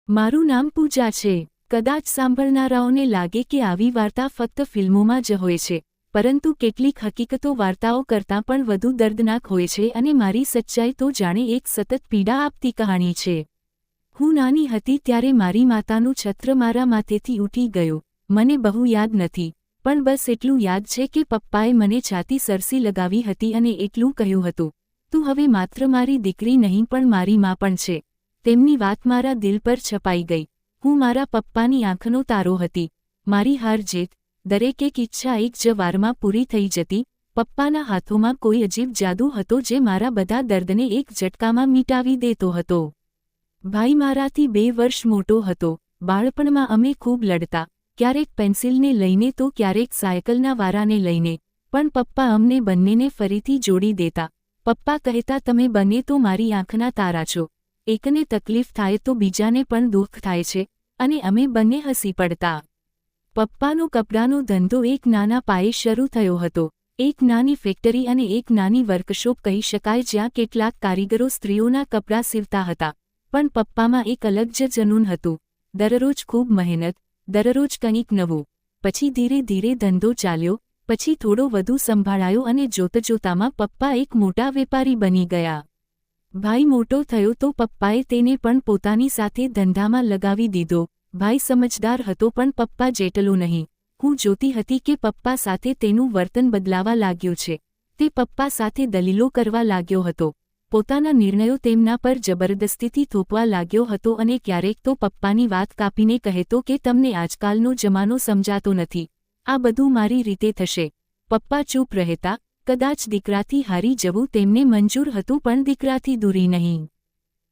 મારું નામ પૂજા છે. કદાચ સાંભળનારાઓને લાગે કે આવી વાર્તા ફક્ત ફિલ્મોમાં જ હોય છે, પરંતુ કેટલીક હકીકતો વાર્તાઓ કરતાં પણ વધુ દર્દનાક હોય છે અને મારી સચ્ચાઈ તો જાણે એક સતત પીડા આપતી કહાણી છે. હું નાની હતી ત્યારે મારી માતાનું છત્ર મારા માથેથી ઉઠી ગયું. મને બહુ યાદ નથી, પણ બસ એટલું યાદ છે કે પપ્પાએ મને છાતી સરસી લગાવી હતી અને એટલું કહ્યું હતું, તું હવે માત્ર મારી દીકરી નહીં પણ મારી માં પણ છે. તેમની વાત મારા દિલ પર છપાઈ ગઈ. હું મારા પપ્પાની આંખનો તારો હતી. મારી હાર જીત, દરેક એક ઈચ્છા એક જ વારમાં પૂરી થઈ જતી. પપ્પાના હાથોમાં કોઈ અજીબ જાદુ હતો જે મારા બધા દર્દને એક ઝટકામાં મિટાવી દેતો હતો. ભાઈ મારાથી 2 વર્ષ મોટો હતો. બાળપણમાં અમે ખૂબ લડતા, ક્યારેક પેન્સિલને લઈને તો ક્યારેક સાયકલના વારાને લઈને, પણ પપ્પા અમને બંનેને ફરીથી જોડી દેતા. પપ્પા કહેતા, તમે બંને તો મારી આંખના તારા છો. એકને તકલીફ થાય તો બીજાને પણ દુઃખ થાય છે, અને અમે બંને હસી પડતા. પપ્પાનો કપડાનો ધંધો એક નાના પાયે શરૂ થયો હતો. એક નાની ફેક્ટરી અને એક નાની વર્કશોપ કહી શકાય જ્યાં કેટલાક કારીગરો સ્ત્રીઓના કપડાં સીવતા હતા. પણ પપ્પામાં એક અલગ જ જનૂન હતું. દરરોજ ખૂબ મહેનત, દરરોજ કંઈક નવું. પછી ધીરે ધીરે ધંધો ચાલ્યો, પછી થોડો વધુ સંભાળાયો અને જોતજોતામાં પપ્પા એક મોટા વેપારી બની ગયા. ભાઈ મોટો થયો તો પપ્પાએ તેને પણ પોતાની સાથે ધંધામાં લગાવી દીધો. ભાઈ સમજદાર હતો પણ પપ્પા જેટલો નહીં. હું જોતી હતી કે પપ્પા સાથે તેનું વર્તન બદલાવા લાગ્યું છે. તે પપ્પા સાથે દલીલો કરવા લાગ્યો હતો. પોતાના નિર્ણયો તેમના પર જબરદસ્તીથી થોપવા લાગ્યો હતો અને ક્યારેક તો પપ્પાની વાત કાપીને કહેતો કે તમને આજકાલનો જમાનો સમજાતો નથી. આ બધું મારી રીતે થશે. પપ્પા ચૂપ રહેતા. કદાચ દીકરાથી હારી જવું તેમને મંજૂર હતું પણ દીકરાથી દૂરી નહીં.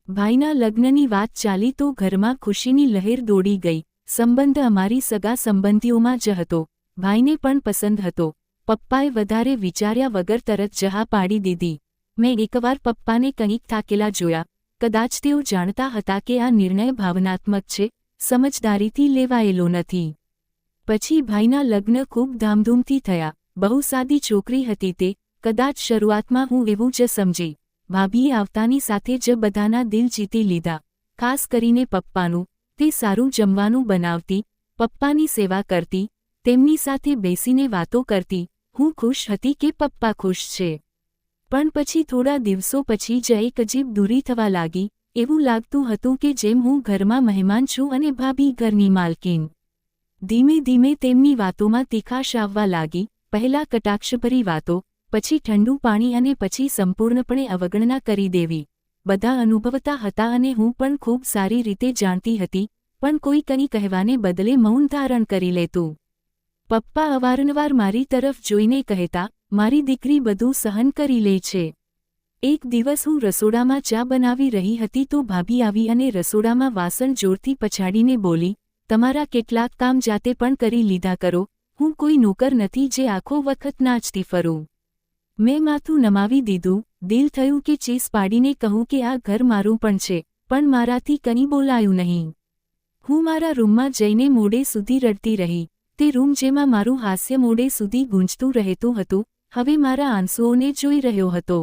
ભાઈના લગ્નની વાત ચાલી તો ઘરમાં ખુશીની લહેર દોડી ગઈ. સંબંધ અમારી સગા સંબંધીઓમાં જ હતો. ભાઈને પણ પસંદ હતો. પપ્પાએ વધારે વિચાર્યા વગર તરત જહા પાડી દીધી. મેં એકવાર પપ્પાને કંઈક થાકેલા જોયા. કદાચ તેઓ જાણતા હતા કે આ નિર્ણય ભાવનાત્મક છે, સમજદારીથી લેવાયેલો નથી. પછી ભાઈના લગ્ન ખૂબ ધામધૂમથી થયા. બહુ સાદી છોકરી હતી તે. કદાચ શરૂઆતમાં હું એવું જ સમજી. ભાભીએ આવતાની સાથે જ બધાના દિલ જીતી લીધા. ખાસ કરીને પપ્પાનું. તે સારું જમવાનું બનાવતી, પપ્પાની સેવા કરતી, તેમની સાથે બેસીને વાતો કરતી. હું ખુશ હતી કે પપ્પા ખુશ છે. પણ પછી થોડા દિવસો પછી જ એક અજીબ દૂરી થવા લાગી. એવું લાગતું હતું કે જેમ હું ઘરમાં મહેમાન છું અને ભાભી ઘરની માલકીન. ધીમે ધીમે તેમની વાતોમાં તીખાશ આવવા લાગી. પહેલા કટાક્ષભરી વાતો, પછી ઠંડુ પાણી અને પછી સંપૂર્ણપણે અવગણના કરી દેવી. બધા અનુભવતા હતા અને હું પણ ખૂબ સારી રીતે જાણતી હતી, પણ કોઈ કંઈ કહેવાને બદલે મૌન ધારણ કરી લેતું. પપ્પા અવારનવાર મારી તરફ જોઈને કહેતા, મારી દીકરી બધું સહન કરી લે છે. એક દિવસ હું રસોડામાં ચા બનાવી રહી હતી તો ભાભી આવી અને રસોડામાં વાસણ જોરથી પછાડીને બોલી, તમારા કેટલાક કામ જાતે પણ કરી લીધા કરો. હું કોઈ નોકર નથી જે આખો વખત નાચતી ફરું. મેં માથું નમાવી દીધું. દિલ થયું કે ચીસ પાડીને કહું કે આ ઘર મારું પણ છે, પણ મારાથી કંઈ બોલાયું નહીં. હું મારા રૂમમાં જઈને મોડે સુધી રડતી રહી. તે રૂમ જેમાં મારું હાસ્ય મોડે સુધી ગૂંજતું રહેતું હતું, હવે મારા આંસુઓને જોઈ રહ્યો હતો.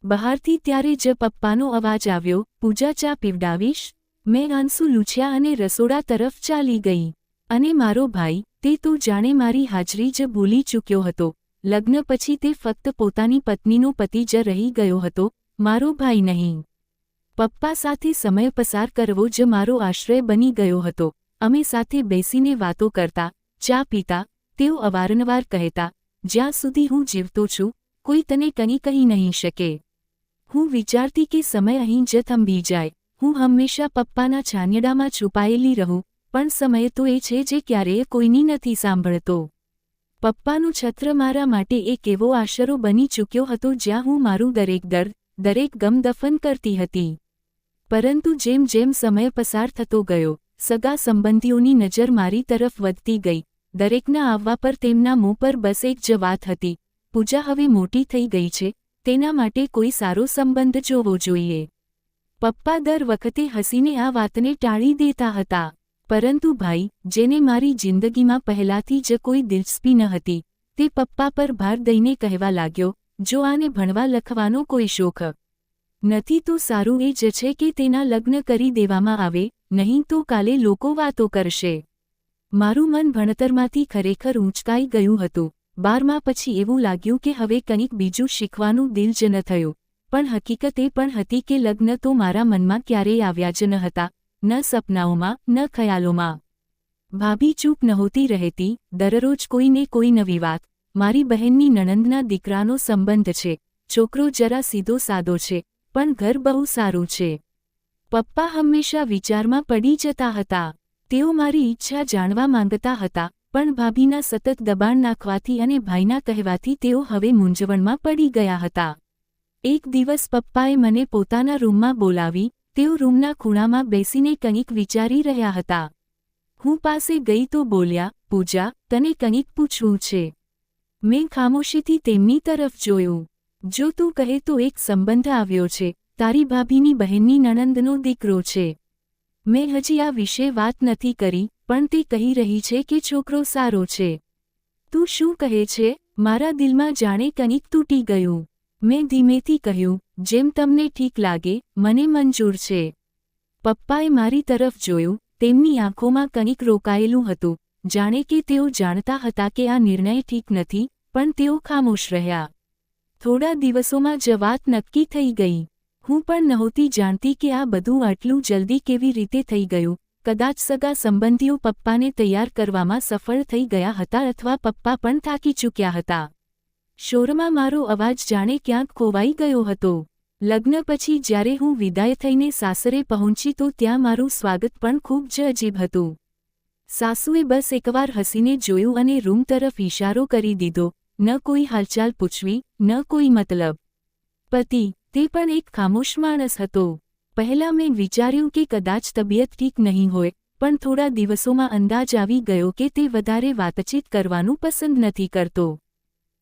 બહારથી ત્યારે જ પપ્પાનો અવાજ આવ્યો, પૂજા ચા પીવડાવીશ? મેં આંસુ લૂછ્યા અને રસોડા તરફ ચાલી ગઈ. અને મારો ભાઈ, તે તો જાણે મારી હાજરી જ ભૂલી ચૂક્યો હતો. લગ્ન પછી તે ફક્ત પોતાની પત્નીનો પતિ જ રહી ગયો હતો, મારો ભાઈ નહીં. પપ્પા સાથે સમય પસાર કરવો જ મારો આશ્રય બની ગયો હતો. અમે સાથે બેસીને વાતો કરતા, ચા પીતા. તેઓ અવારનવાર કહેતા, જ્યાં સુધી હું જીવતો છું, કોઈ તને કંઈ કહી નહીં શકે. હું વિચારતી કે સમય અહીં જ થંભી જાય. હું હંમેશા પપ્પાના છાંયડામાં છુપાયેલી રહું, પણ સમય તો એ છે જે ક્યારેય કોઈની નથી સાંભળતો. પપ્પાનું છત્ર મારા માટે એક એવો આશરો બની ચૂક્યો હતો જ્યાં હું મારું દરેક દર્દ, દરેક ગમ દફન કરતી હતી. પરંતુ જેમ જેમ સમય પસાર થતો ગયો, સગા સંબંધીઓની નજર મારી તરફ વધતી ગઈ. દરેકના આવવા પર તેમના મોં પર બસ એક જ વાત હતી, પૂજા હવે મોટી થઈ ગઈ છે, તેના માટે કોઈ સારો સંબંધ જોવો જોઈએ. પપ્પા દર વખતે હસીને આ વાતને ટાળી દેતા હતા. પરંતુ ભાઈ, જેને મારી જિંદગીમાં પહેલાથી જ કોઈ દિલચસ્પી ન હતી, તે પપ્પા પર ભાર દઈને કહેવા લાગ્યો, જો આને ભણવા લખવાનો કોઈ શોખ નથી તો સારું એ જ છે કે તેના લગ્ન કરી દેવામાં આવે. નહીં તો કાલે લોકો વાતો કરશે. મારું મન ભણતરમાંથી ખરેખર ઊંચકાઈ ગયું હતું. 12મા પછી એવું લાગ્યું કે હવે કંઈક બીજું શીખવાનું દિલ જ ન થયું. પણ હકીકત એ પણ હતી કે લગ્ન તો મારા મનમાં ક્યારેય આવ્યા જ ન હતા, ન સપનાઓમાં ન ખયાલોમાં. ભાભી ચૂપ નહોતી રહેતી, દરરોજ કોઈને કોઈ નવી વાત. મારી બહેનની નણંદના દીકરાનો સંબંધ છે, છોકરો જરા સીધો સાદો છે, પણ ઘર બહુ સારું છે. પપ્પા હંમેશા વિચારમાં પડી જતા હતા. તેઓ મારી ઈચ્છા જાણવા માંગતા હતા, પણ ભાભીના સતત દબાણ નાખવાથી અને ભાઈના કહેવાથી તેઓ હવે મૂંઝવણમાં પડી ગયા હતા. એક દિવસ પપ્પાએ મને પોતાના રૂમમાં બોલાવી. તેઓ રૂમના ખૂણામાં બેસીને કંઈક વિચારી રહ્યા હતા. હું પાસે ગઈ તો બોલ્યા, પૂજા, તને કંઈક પૂછવું છે. મેં ખામોશીથી તેમની તરફ જોયું. જો તું કહે તો એક સંબંધ આવ્યો છે, તારી ભાભીની બહેનની નણંદનો દીકરો છે. મેં હજી આ વિશે વાત નથી કરી, પણ તે કહી રહી છે કે છોકરો સારો છે. તું શું કહે છે? મારા દિલમાં જાણે કંઈક તૂટી ગયું. મેં ધીમેથી કહ્યું, જેમ તમને ઠીક લાગે, મને મંજૂર છે. પપ્પાએ મારી તરફ જોયું. તેમની આંખોમાં કંઈક રોકાયેલું હતું, જાણે કે તેઓ જાણતા હતા કે આ નિર્ણય ઠીક નથી, પણ તેઓ ખામોશ રહ્યા. થોડા દિવસોમાં જ વાત નક્કી થઈ ગઈ. હું પણ નહોતી જાણતી કે આ બધું આટલું જલ્દી કેવી રીતે થઈ ગયું. કદાચ સગા સંબંધીઓ પપ્પાને તૈયાર કરવામાં સફળ થઈ ગયા હતા અથવા પપ્પા પણ થાકી ચૂક્યા હતા. શોરમાં મારો અવાજ જાણે ક્યાંક ખોવાઈ ગયો હતો. લગ્ન પછી જ્યારે હું વિદાય થઈને સાસરે પહોંચી તો ત્યાં મારું સ્વાગત પણ ખૂબ જ અજીબ હતું. સાસુએ બસ એકવાર હસીને જોયું અને રૂમ તરફ ઇશારો કરી દીધો. ન કોઈ હાલચાલ પૂછવી, ન કોઈ મતલબ. પતિ, તે પણ એક ખામોશ માણસ હતો. પહેલાં મેં વિચાર્યું કે કદાચ તબિયત ઠીક નહીં હોય, પણ થોડા દિવસોમાં અંદાજ આવી ગયો કે તે વધારે વાતચીત કરવાનું પસંદ નથી કરતો.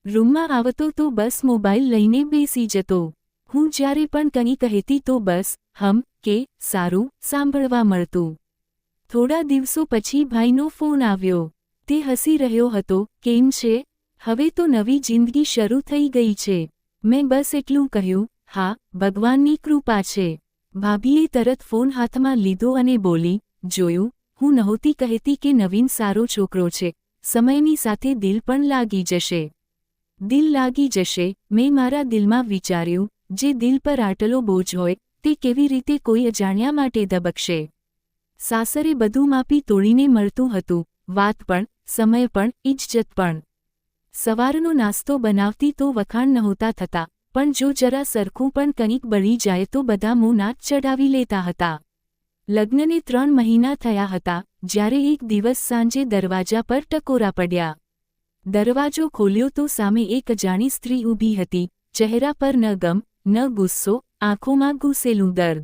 રૂમમાં આવતો તો બસ મોબાઈલ લઈને બેસી જતો. હું જ્યારે પણ કંઈ કહેતી તો બસ કે સારું સાંભળવા મળતું. થોડા દિવસો પછી ભાઈનો ફોન આવ્યો. તે હસી રહ્યો હતો. કેમ છે? હવે તો નવી જિંદગી શરૂ થઈ ગઈ છે. મેં બસ એટલું કહ્યું, હા, ભગવાનની કૃપા છે. ભાભીએ તરત ફોન હાથમાં લીધો અને બોલી, જોયું, હું નહોતી કહેતી કે નવીન સારો છોકરો છે. સમયની સાથે દિલ પણ લાગી જશે. દિલ લાગી જશે, મેં મારા દિલમાં વિચાર્યું. જે દિલ પર આટલો બોજ હોય, તે કેવી રીતે કોઈ અજાણ્યા માટે ધબકશે? સાસરે બધું માપી તોડીને મળતું હતું, વાત પણ, સમય પણ, ઇજ્જત પણ. સવારનો નાસ્તો બનાવતી તો વખાણ નહોતા થતા, પણ જો જરા સરખું પણ કંઈક બળી જાય તો બધા મોં નાક ચડાવી લેતા હતા. લગ્નને 3 મહિના થયા હતા, જ્યારે એક દિવસ સાંજે દરવાજા પર ટકોરા પડ્યા. દરવાજો ખોલ્યો તો સામે એક અજાણી સ્ત્રી ઊભી હતી. ચહેરા પર ન ગમ, ન ગુસ્સો, આંખોમાં ઘૂસેલું દર્દ.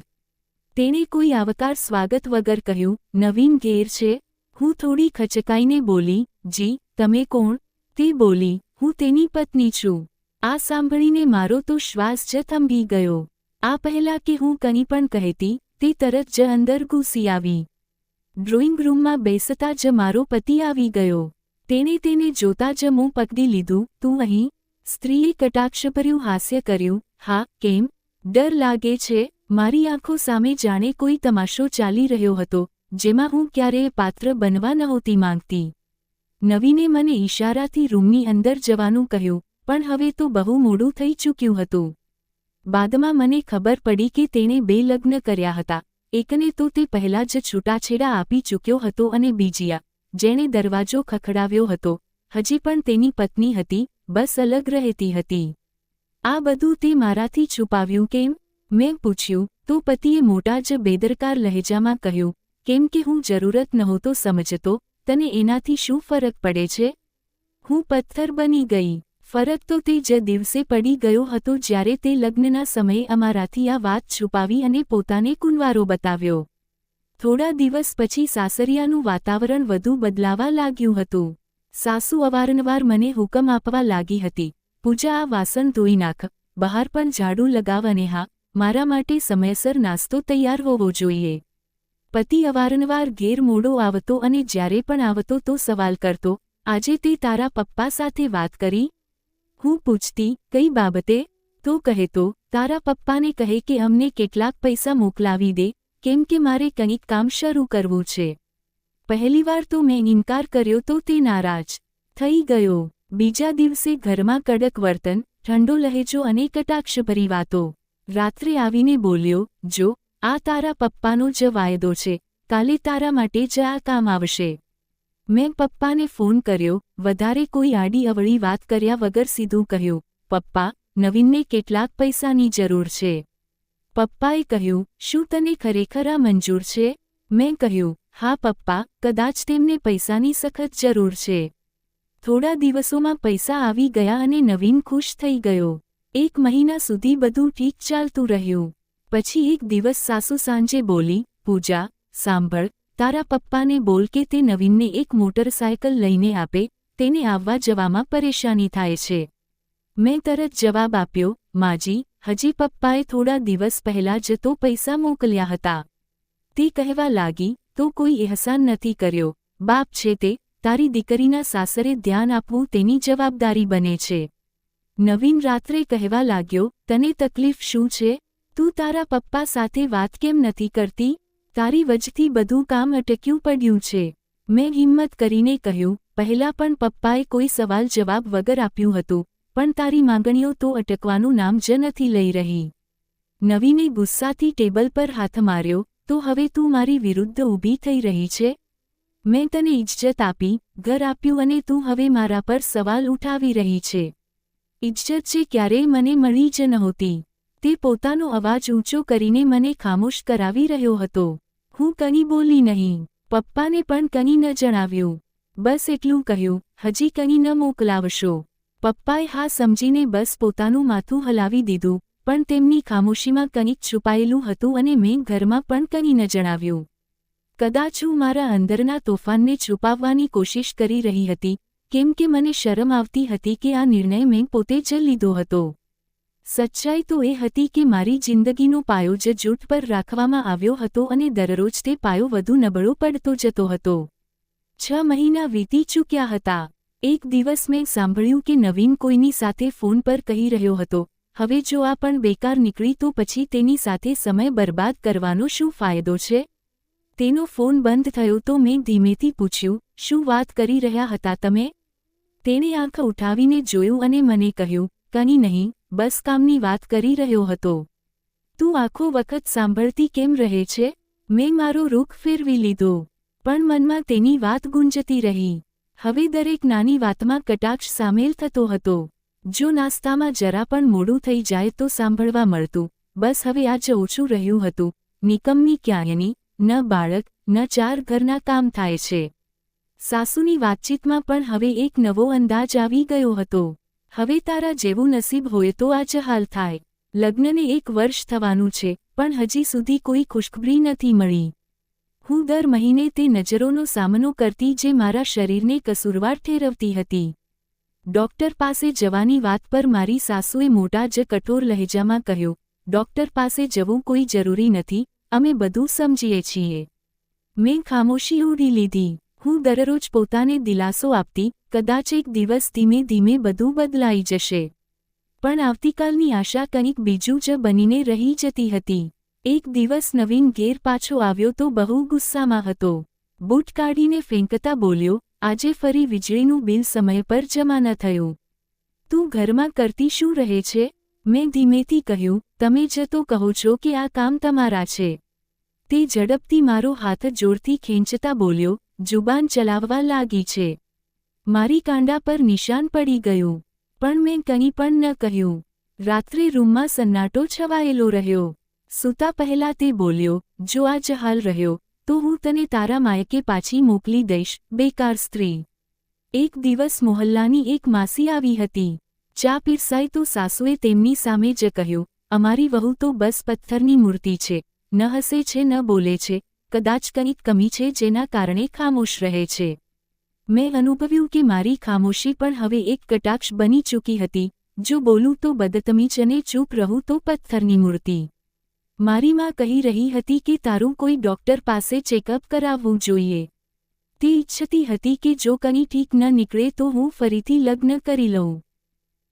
તેણે કોઈ આવકાર સ્વાગત વગર કહ્યું, નવીન ઘેર છે? હું થોડી ખચકાઈને બોલી, જી, તમે કોણ? તે બોલી, હું તેની પત્ની છું. આ સાંભળીને મારો તો શ્વાસ જ થંભી ગયો. આ પહેલાં કે હું કંઈ પણ કહેતી, તે તરત જ અંદર ઘૂસી આવી. ડ્રોઈંગ રૂમમાં બેસતા જ મારો પતિ આવી ગયો. તેણે તેને જોતા જ મોં પકડી લીધું. તું અહીં? સ્ત્રીએ કટાક્ષભર્યું હાસ્ય કર્યું. હા, કેમ? ડર લાગે છે? મારી આંખો સામે જાણે કોઈ તમાશો ચાલી રહ્યો હતો, જેમાં હું ક્યારેય પાત્ર બનવા નહોતી માંગતી. નવીને મને ઈશારાથી રૂમની અંદર જવાનું કહ્યું, પણ હવે તો બહુ મોડું થઈ ચૂક્યું હતું. બાદમાં મને ખબર પડી કે તેણે 2 લગ્ન કર્યા હતા. એકને તો તે પહેલાં જ છૂટાછેડા આપી ચૂક્યો હતો અને બીજીયા, જેણે દરવાજો ખખડાવ્યો હતો, હજી પણ તેની પત્ની હતી, બસ અલગ રહેતી હતી. આ બધું તે મારાથી છુપાવ્યું કેમ? મેં પૂછ્યું. તો પતિએ મોટા જ બેદરકાર લહેજામાં કહ્યું, કેમ કે હું જરૂરત નહોતો સમજતો. તને એનાથી શું ફરક પડે છે? હું પથ્થર બની ગઈ. ફરક તો તે જ દિવસે પડી ગયો હતો જ્યારે તે લગ્નના સમયે અમારાથી આ વાત છુપાવી અને પોતાને કુંવારો બતાવ્યો. થોડા દિવસ પછી સાસરિયાનું વાતાવરણ વધુ બદલાવા લાગ્યું હતું. સાસુ અવારનવાર મને હુકમ આપવા લાગી હતી, પૂજા આ વાસણ ધોઈ નાખ, બહાર પણ ઝાડુ લગાવ અને હા, મારા માટે સમયસર નાસ્તો તૈયાર હોવો જોઈએ. પતિ અવારનવાર ઘેર મોડો આવતો અને જ્યારે પણ આવતો તો સવાલ કરતો, આજે તે તારા પપ્પા સાથે વાત કરી? હું પૂછતી, કઈ બાબતે? તો કહેતો, તારા પપ્પાને કહે કે અમને કેટલાક પૈસા મોકલાવી દે, કેમ કે મારે કંઈક કામ શરૂ કરવું છે. પહેલીવાર તો મેં ઇનકાર કર્યો તો તે નારાજ થઈ ગયો. બીજા દિવસે ઘરમાં કડક વર્તન, ઠંડો લહેજો અને કટાક્ષભરી વાતો. રાત્રે આવીને બોલ્યો, જો આ તારા પપ્પાનો જ વાયદો છે, કાલે તારા માટે જ આ કામ આવશે. મેં પપ્પાને ફોન કર્યો, વધારે કોઈ આડી અવળી વાત કર્યા વગર સીધું કહ્યું, પપ્પા, નવીનને કેટલાક પૈસાની જરૂર છે. પપ્પાએ કહ્યું, શું તને ખરેખર આ મંજૂર છે? મેં કહ્યું, હા પપ્પા, કદાચ તેમને પૈસાની સખત જરૂર છે. થોડા દિવસોમાં પૈસા આવી ગયા અને નવીન ખુશ થઈ ગયો. 1 મહિના સુધી બધું ઠીક ચાલતું રહ્યું. પછી એક દિવસ સાસુ સાંજે બોલી, પૂજા, સાંભળ, તારા પપ્પાને બોલ કે તે નવીનને એક મોટરસાયકલ લઈને આપે, તેને આવવા જવામાં પરેશાની થાય છે. મેં તરત જવાબ આપ્યો, માજી, હજી પપ્પાએ થોડા દિવસ પહેલા જ તો પૈસા મોકલ્યા હતા. તે કહેવા લાગી, તો કોઈ એહસાન નથી કર્યો, બાપ છે તે, તારી દીકરીના સાસરે ધ્યાન આપવું તેની જવાબદારી બને છે. નવીન રાત્રે કહેવા લાગ્યો, તને તકલીફ શું છે? તું તારા પપ્પા સાથે વાત કેમ નથી કરતી? તારી વજથી બધું કામ અટક્યું પડ્યું છે. મેં હિંમત કરીને કહ્યું, પહેલાં પણ પપ્પાએ કોઈ સવાલ જવાબ વગર આપ્યું હતું, પણ તારી માંગણીઓ તો અટકવાનું નામ જ નથી લઈ રહી. નવીને ગુસ્સાથી ટેબલ પર હાથ માર્યો, તો હવે તું મારી વિરુદ્ધ ઊભી થઈ રહી છે? મેં તને ઇજ્જત આપી, ઘર આપ્યું અને તું હવે મારા પર સવાલ ઉઠાવી રહી છે. ઇજ્જત જે ક્યારેય મને મળી જ નહોતી. તે પોતાનો અવાજ ઊંચો કરીને મને ખામોશ કરાવી રહ્યો હતો. હું કંઈ બોલી નહીં. પપ્પાને પણ કંઈ ન જણાવ્યું. બસ એટલું કહ્યું, હજી કંઈ ન મોકલાવશો. પપ્પાએ હા સમજીને બસ પોતાનું માથું હલાવી દીધું, પણ તેમની ખામોશીમાં કંઈક છુપાયેલું હતું અને મેં ઘરમાં પણ કંઈ ન જણાવ્યું. કદાચ હું મારા અંદરના તોફાનને છુપાવવાની કોશિશ કરી રહી હતી, કેમ કે મને શરમ આવતી હતી કે આ નિર્ણય મેં પોતે જ લીધો હતો. સચ્ચાઈ તો એ હતી કે મારી જિંદગીનો પાયો જ જૂઠ પર રાખવામાં આવ્યો હતો અને દરરોજ તે પાયો વધુ નબળો પડતો જતો હતો. 6 મહિના વીતી ચૂક્યા હતા. એક દિવસ મેં સાંભળ્યું કે નવીન કોઈની સાથે ફોન પર કહી રહ્યો હતો, હવે જો આ પણ બેકાર નીકળી તો પછી તેની સાથે સમય બરબાદ કરવાનો શું ફાયદો છે? તેનો ફોન બંધ થયો તો મેં ધીમેથી પૂછ્યું, શું વાત કરી રહ્યા હતા તમે? તેણે આંખ ઉઠાવીને જોયું અને મને કહ્યું, કંઈ નહીં, બસ કામની વાત કરી રહ્યો હતો. તું આખો વખત સાંભળતી કેમ રહે છે? મેં મારો રૂખ ફેરવી લીધો, પણ મનમાં તેની વાત ગુંજતી રહી. હવે દરેક નાની વાતમાં કટાક્ષ સામેલ થતો હતો. જો નાસ્તામાં જરા પણ મોડું થઈ જાય તો સાંભળવા મળતું, બસ હવે આ જ ઓછું રહ્યું હતું, નિકમ્મી ક્યાંયની, ન બાળક, ન 4 ઘરના કામ થાય છે. સાસુની વાતચીતમાં પણ હવે એક નવો અંદાજ આવી ગયો હતો. હવે તારા જેવું નસીબ હોય તો આ જ હાલ થાય. લગ્નને 1 વર્ષ થવાનું છે, પણ હજી સુધી કોઈ ખુશખબરી નથી મળી. હું દર મહિને તે નજરોનો સામનો કરતી જે મારા શરીરને કસૂરવાર ઠેરવતી હતી. ડોક્ટર પાસે જવાની વાત પર મારી સાસુએ મોટા જ કઠોર લહેજામાં કહ્યું, ડોક્ટર પાસે જવું કોઈ જરૂરી નથી, અમે બધું સમજીએ છીએ. મેં ખામોશી ઓઢી લીધી. હું દરરોજ પોતાને દિલાસો આપતી, કદાચ એક દિવસ ધીમે ધીમે બધું બદલાઈ જશે. પણ આવતીકાલની આશા કંઈક બીજું જ બનીને રહી જતી હતી. એક દિવસ નવીન ઘેર પાછો આવ્યો તો બહુ ગુસ્સામાં હતો. બૂટ કાઢીને ફેંકતા બોલ્યો, આજે ફરી વીજળીનું બિલ સમય પર જમા ન થયું. તું ઘરમાં કરતી શું રહે છે? મેં ધીમેથી કહ્યું, તમે જ તો કહો છો કે આ કામ તમારા છે. તે ઝડપથી મારો હાથ જોરથી ખેંચતા બોલ્યો, જુબાન ચલાવવા લાગી છે. મારી કાંડા પર નિશાન પડી ગયું, પણ મેં કંઈ પણ ન કહ્યું. રાત્રે રૂમમાં સન્નાટો છવાયેલો રહ્યો. સૂતા પહેલા તે બોલ્યો, જો આ જ હાલ રહ્યો, તો હું તને તારા માયકે પાછી મોકલી દઈશ, બેકાર સ્ત્રી. એક દિવસ મોહલ્લાની એક માસી આવી હતી. ચા પીરસાઈ તો સાસુએ તેમની સામે જ કહ્યું, અમારી વહુ તો બસ પથ્થરની મૂર્તિ છે, ન હસે છે ન બોલે છે, કદાચ કંઈક કમી છે જેના કારણે ખામોશ રહે છે. મેં અનુભવ્યું કે મારી ખામોશી પણ હવે એક કટાક્ષ બની ચૂકી હતી, જો બોલું તો બદતમીજ અને ચૂપ રહું તો પથ્થરની મૂર્તિ. મારી માં કહી રહી હતી કે તારું કોઈ ડોક્ટર પાસે ચેકઅપ કરાવવું જોઈએ. તે ઈચ્છતી હતી કે જો કંઈ ઠીક ન નીકળે તો હું ફરીથી લગ્ન કરી લઉં.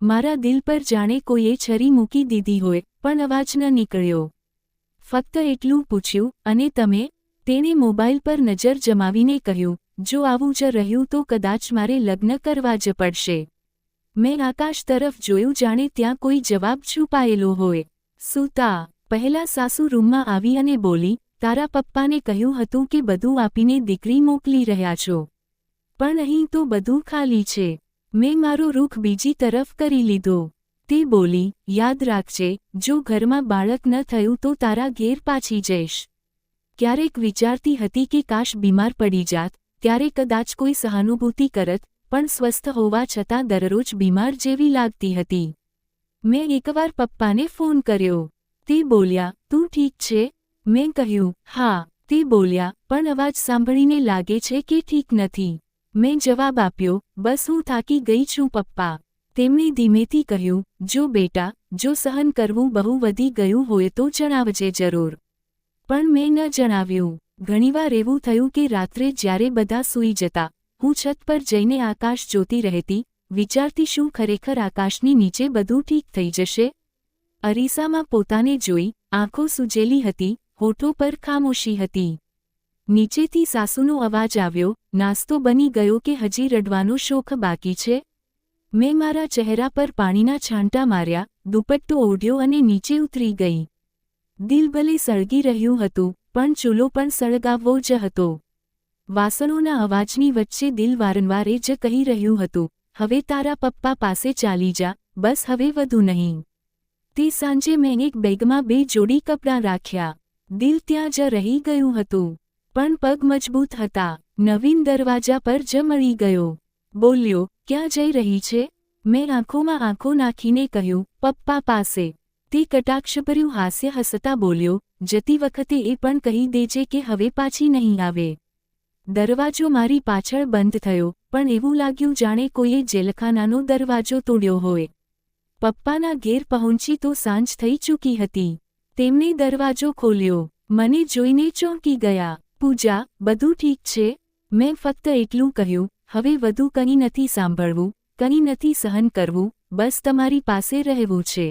મારા દિલ પર જાણે કોઈએ છરી મૂકી દીધી હોય, પણ અવાજ ન નીકળ્યો. ફક્ત એટલું પૂછ્યું, અને તમે? તેણે મોબાઈલ પર નજર જમાવીને કહ્યું, જો આવું જ રહ્યું તો કદાચ મારે લગ્ન કરવા જ પડશે. મેં આકાશ તરફ જોયું, જાણે ત્યાં કોઈ જવાબ છુપાયેલો હોય. સૂતા પહેલા સાસુ રૂમમાં આવી અને બોલી, તારા પપ્પાને કહ્યું હતું કે બધું આપીને દીકરી મોકલી રહ્યા છો, પણ અહીં તો બધું ખાલી છે. મેં મારો રૂખ બીજી તરફ કરી લીધો. તે બોલી, યાદ રાખજે, જો ઘરમાં બાળક ન થયું તો તારા ઘેર પાછી જઈશ. ક્યારેક વિચારતી હતી કે કાશ બીમાર પડી જાત, ત્યારે કદાચ કોઈ સહાનુભૂતિ કરત, પણ સ્વસ્થ હોવા છતાં દરરોજ બીમાર જેવી લાગતી હતી. મેં એકવાર પપ્પાને ફોન કર્યો. તે બોલ્યા, તું ઠીક છે? મેં કહ્યું, હા. તે બોલ્યા, પણ અવાજ સાંભળીને લાગે છે કે ઠીક નથી. મેં જવાબ આપ્યો, બસ હું થાકી ગઈ છું પપ્પા. તેમણે ધીમેથી કહ્યું, જો બેટા, જો સહન કરવું બહુ વધી ગયું હોય તો જણાવજે જરૂર. પણ મેં ન જણાવ્યું. ઘણીવાર એવું થયું કે રાત્રે જ્યારે બધા સૂઈ જતા, હું છત પર જઈને આકાશ જોતી રહેતી, વિચારતી શું ખરેખર આકાશની નીચે બધું ઠીક થઈ જશે? અરીસામાં પોતાને જોઈ, આંખો સૂજેલી હતી, હોઠો પર ખામોશી હતી. નીચેથી સાસુનો અવાજ આવ્યો, નાસ્તો બની ગયો કે હજી રડવાનો શોખ બાકી છે? મેં મારા ચહેરા પર પાણીના છાંટા માર્યા, દુપટ્ટો ઓઢ્યો અને નીચે ઉતરી ગઈ. દિલ ભલે સળગી રહ્યું હતું, પણ ચૂલો પણ સળગાવવો જ હતો. વાસણોના અવાજની વચ્ચે દિલ વારંવાર એ જ કહી રહ્યું હતું, હવે તારા પપ્પા પાસે ચાલી જા, બસ હવે વધુ નહીં. તે સાંજે મેં એક બેગમાં 2 જોડી કપડાં રાખ્યા. દિલ ત્યાં જ રહી ગયું હતું, પણ પગ મજબૂત હતા. નવીન દરવાજા પર જ મળી ગયો. બોલ્યો, ક્યાં જઈ રહી છે? મેં આંખોમાં આંખો નાખીને કહ્યું, પપ્પા પાસે. તે કટાક્ષભર્યું હાસ્ય હસતા બોલ્યો, જતી વખતે એ પણ કહી દેજે કે હવે પાછી નહીં આવે. દરવાજો મારી પાછળ બંધ થયો, પણ એવું લાગ્યું જાણે કોઈએ જેલખાનાનો દરવાજો તોડ્યો હોય. પપ્પાના ઘેર પહોંચી તો સાંજ થઈ ચૂકી હતી. તેમણે દરવાજો ખોલ્યો. મને જોઈને ચોંકી ગયા. પૂજા, બધું ઠીક છે? મેં ફક્ત એટલું કહ્યું, હવે વધુ કંઈ નથી સાંભળવું, કંઈ નથી સહન કરવું, બસ તમારી પાસે રહેવું છે.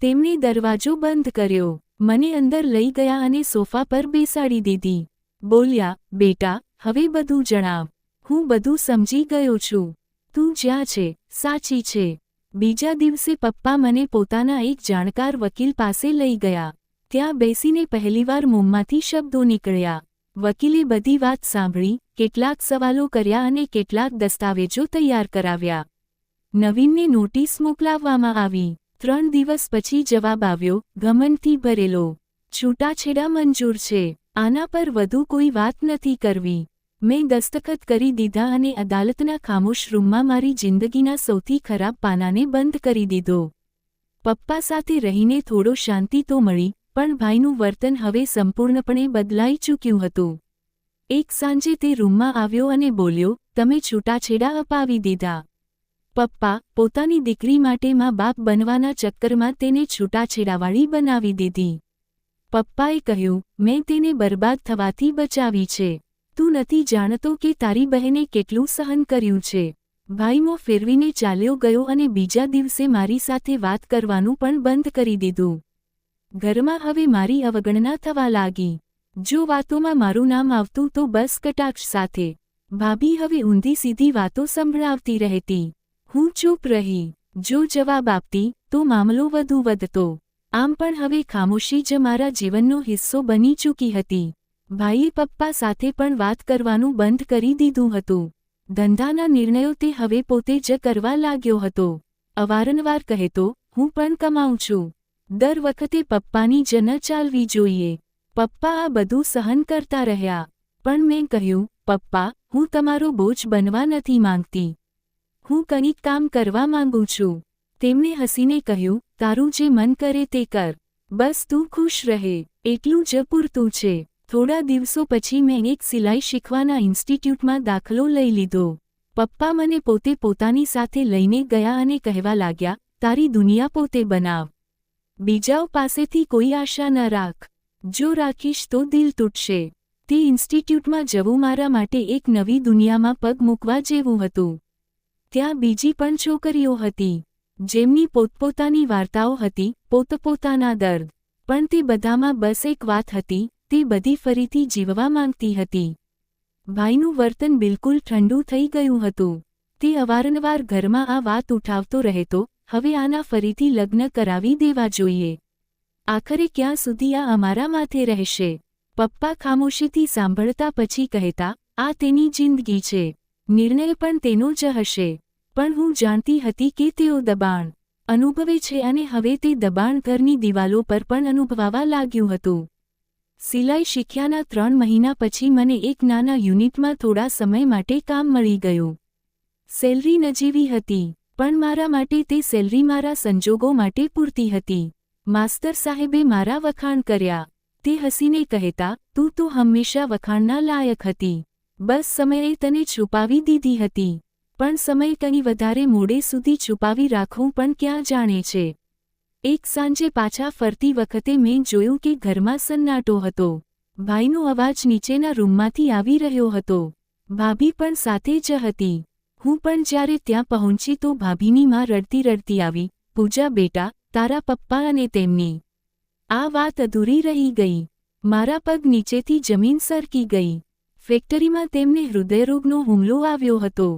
તેમણે દરવાજો બંધ કર્યો. મને અંદર લઈ ગયા અને સોફા પર બેસાડી દીધી. બોલ્યા, બેટા, હવે બધું જણાવ. હું બધું સમજી ગયો છું. તું જ્યાં છે, સાચી છે. બીજા દિવસે પપ્પા મને પોતાના એક જાણકાર વકીલ પાસે લઈ ગયા. ત્યાં બેસીને પહેલીવાર મોંમાંથી શબ્દો નીકળ્યા. વકીલે બધી વાત સાંભળી, કેટલાક સવાલો કર્યા અને કેટલાક દસ્તાવેજો તૈયાર કરાવ્યા. નવીનને નોટિસ મોકલાવવામાં આવી. 3 દિવસ પછી જવાબ આવ્યો, ઘમંડથી ભરેલો. છૂટાછેડા મંજૂર છે. આના પર વધુ કોઈ વાત નથી કરવી. મેં દસ્તખત કરી દીધા અને અદાલતના ખામોશ રૂમમાં મારી જિંદગીના સૌથી ખરાબ પાનાને બંધ કરી દીધો. પપ્પા સાથે રહીને થોડો શાંતિ તો મળી, પણ ભાઈનું વર્તન હવે સંપૂર્ણપણે બદલાઈ ચૂક્યું હતું. એક સાંજે તે રૂમમાં આવ્યો અને બોલ્યો, તમે છૂટાછેડા અપાવી દીધા. પપ્પા, પોતાની દીકરી માટે મા બાપ બનવાના ચક્કરમાં તેને છૂટાછેડાવાળી બનાવી દીધી. પપ્પાએ કહ્યું, મેં તેને બરબાદ થવાથી બચાવી છે. તું નથી જાણતો કે તારી બહેને કેટલું સહન કર્યું છે. ભાઈ મોં ફેરવીને ચાલ્યો ગયો અને બીજા દિવસે મારી સાથે વાત કરવાનું પણ બંધ કરી દીધું. ઘરમાં હવે મારી અવગણના થવા લાગી. જો વાતોમાં મારું નામ આવતું તો બસ કટાક્ષ સાથે. ભાભી હવે ઊંધી સીધી વાતો સંભળાવતી રહેતી. હું ચૂપ રહી. જો જવાબ આપતી, તો મામલો વધુ વધતો. આમ પણ હવે ખામોશી જ મારા જીવનનો હિસ્સો બની ચૂકી હતી. ભાઈએ પપ્પા સાથે પણ વાત કરવાનું બંધ કરી દીધું હતું. ધંધાના નિર્ણયો તે હવે પોતે જ કરવા લાગ્યો હતો. અવારનવાર કહેતો, હું પણ કમાઉં છું. દર વખતે પપ્પાની જ ન ચાલવી જોઈએ. પપ્પા આ બધું સહન કરતા રહ્યા. પણ મેં કહ્યું, પપ્પા, હું તમારો બોજ બનવા નથી માંગતી. હું કંઈક કામ કરવા માંગુ છું. તેમણે હસીને કહ્યું, તારું જે મન કરે તે કર. બસ તું ખુશ રહે, એટલું જ પૂરતું છે. થોડા દિવસો પછી મેં એક સિલાઈ શીખવાના ઇન્સ્ટિટ્યૂટમાં દાખલો લઈ લીધો. પપ્પા મને પોતે પોતાની સાથે લઈને ગયા અને કહેવા લાગ્યા, તારી દુનિયા પોતે બનાવ. બીજાઓ પાસેથી કોઈ આશા ન રાખ. જો રાખીશ તો દિલ તૂટશે. તે ઇન્સ્ટિટ્યૂટમાં જવું મારા માટે એક નવી દુનિયામાં પગ મૂકવા જેવું હતું. ત્યાં બીજી પણ છોકરીઓ હતી, જેમની પોતપોતાની વાર્તાઓ હતી, પોતપોતાના દર્દ. પણ તે બધામાં બસ એક વાત હતી, તે બધી ફરીથી જીવવા માંગતી હતી. ભાઈનું વર્તન બિલકુલ ઠંડુ થઈ ગયું હતું. તે અવારનવાર ઘરમાં આ વાત ઉઠાવતો રહેતો, હવે આના ફરીથી લગ્ન કરાવી દેવા જોઈએ. આખરે ક્યાં સુધી આ અમારા માથે રહેશે? પપ્પા ખામોશીથી સાંભળતા પછી કહેતા, આ તેની જિંદગી છે, નિર્ણય પણ તેનો જ હશે. પણ હું જાણતી હતી કે તેઓ દબાણ અનુભવે છે અને હવે તે દબાણ ઘરની દિવાલો પર પણ અનુભવાવા લાગ્યું હતું. સિલાઈ શીખ્યાના 3 મહિના પછી મને એક નાના યુનિટમાં થોડા સમય માટે કામ મળી ગયું. સેલરી નજીવી હતી, પણ મારા માટે તે સેલરી મારા સંજોગો માટે પૂરતી હતી. માસ્તર સાહેબે મારા વખાણ કર્યા. તે હસીને કહેતા, તું તો હંમેશા વખાણના લાયક હતી. બસ સમયે તને છુપાવી દીધી હતી. પણ સમય કંઈ વધારે મોડે સુધી છુપાવી રાખવું પણ ક્યાં જાણે છે. એક સાંજે પાછા ફરતી વખતે મેં જોયું કે ઘરમાં સન્નાટો હતો. ભાઈનો અવાજ નીચેના રૂમમાંથી આવી રહ્યો હતો. ભાભી પણ સાથે જ હતી. હું પણ જ્યારે ત્યાં પહોંચી તો ભાભીની માં રડતી રડતી આવી, પૂજા બેટા, તારા પપ્પા અને તેમની આ વાત અધૂરી રહી ગઈ. મારા પગ નીચેથી જમીન સરકી ગઈ. ફેક્ટરીમાં તેમને હૃદયરોગનો હુમલો આવ્યો હતો.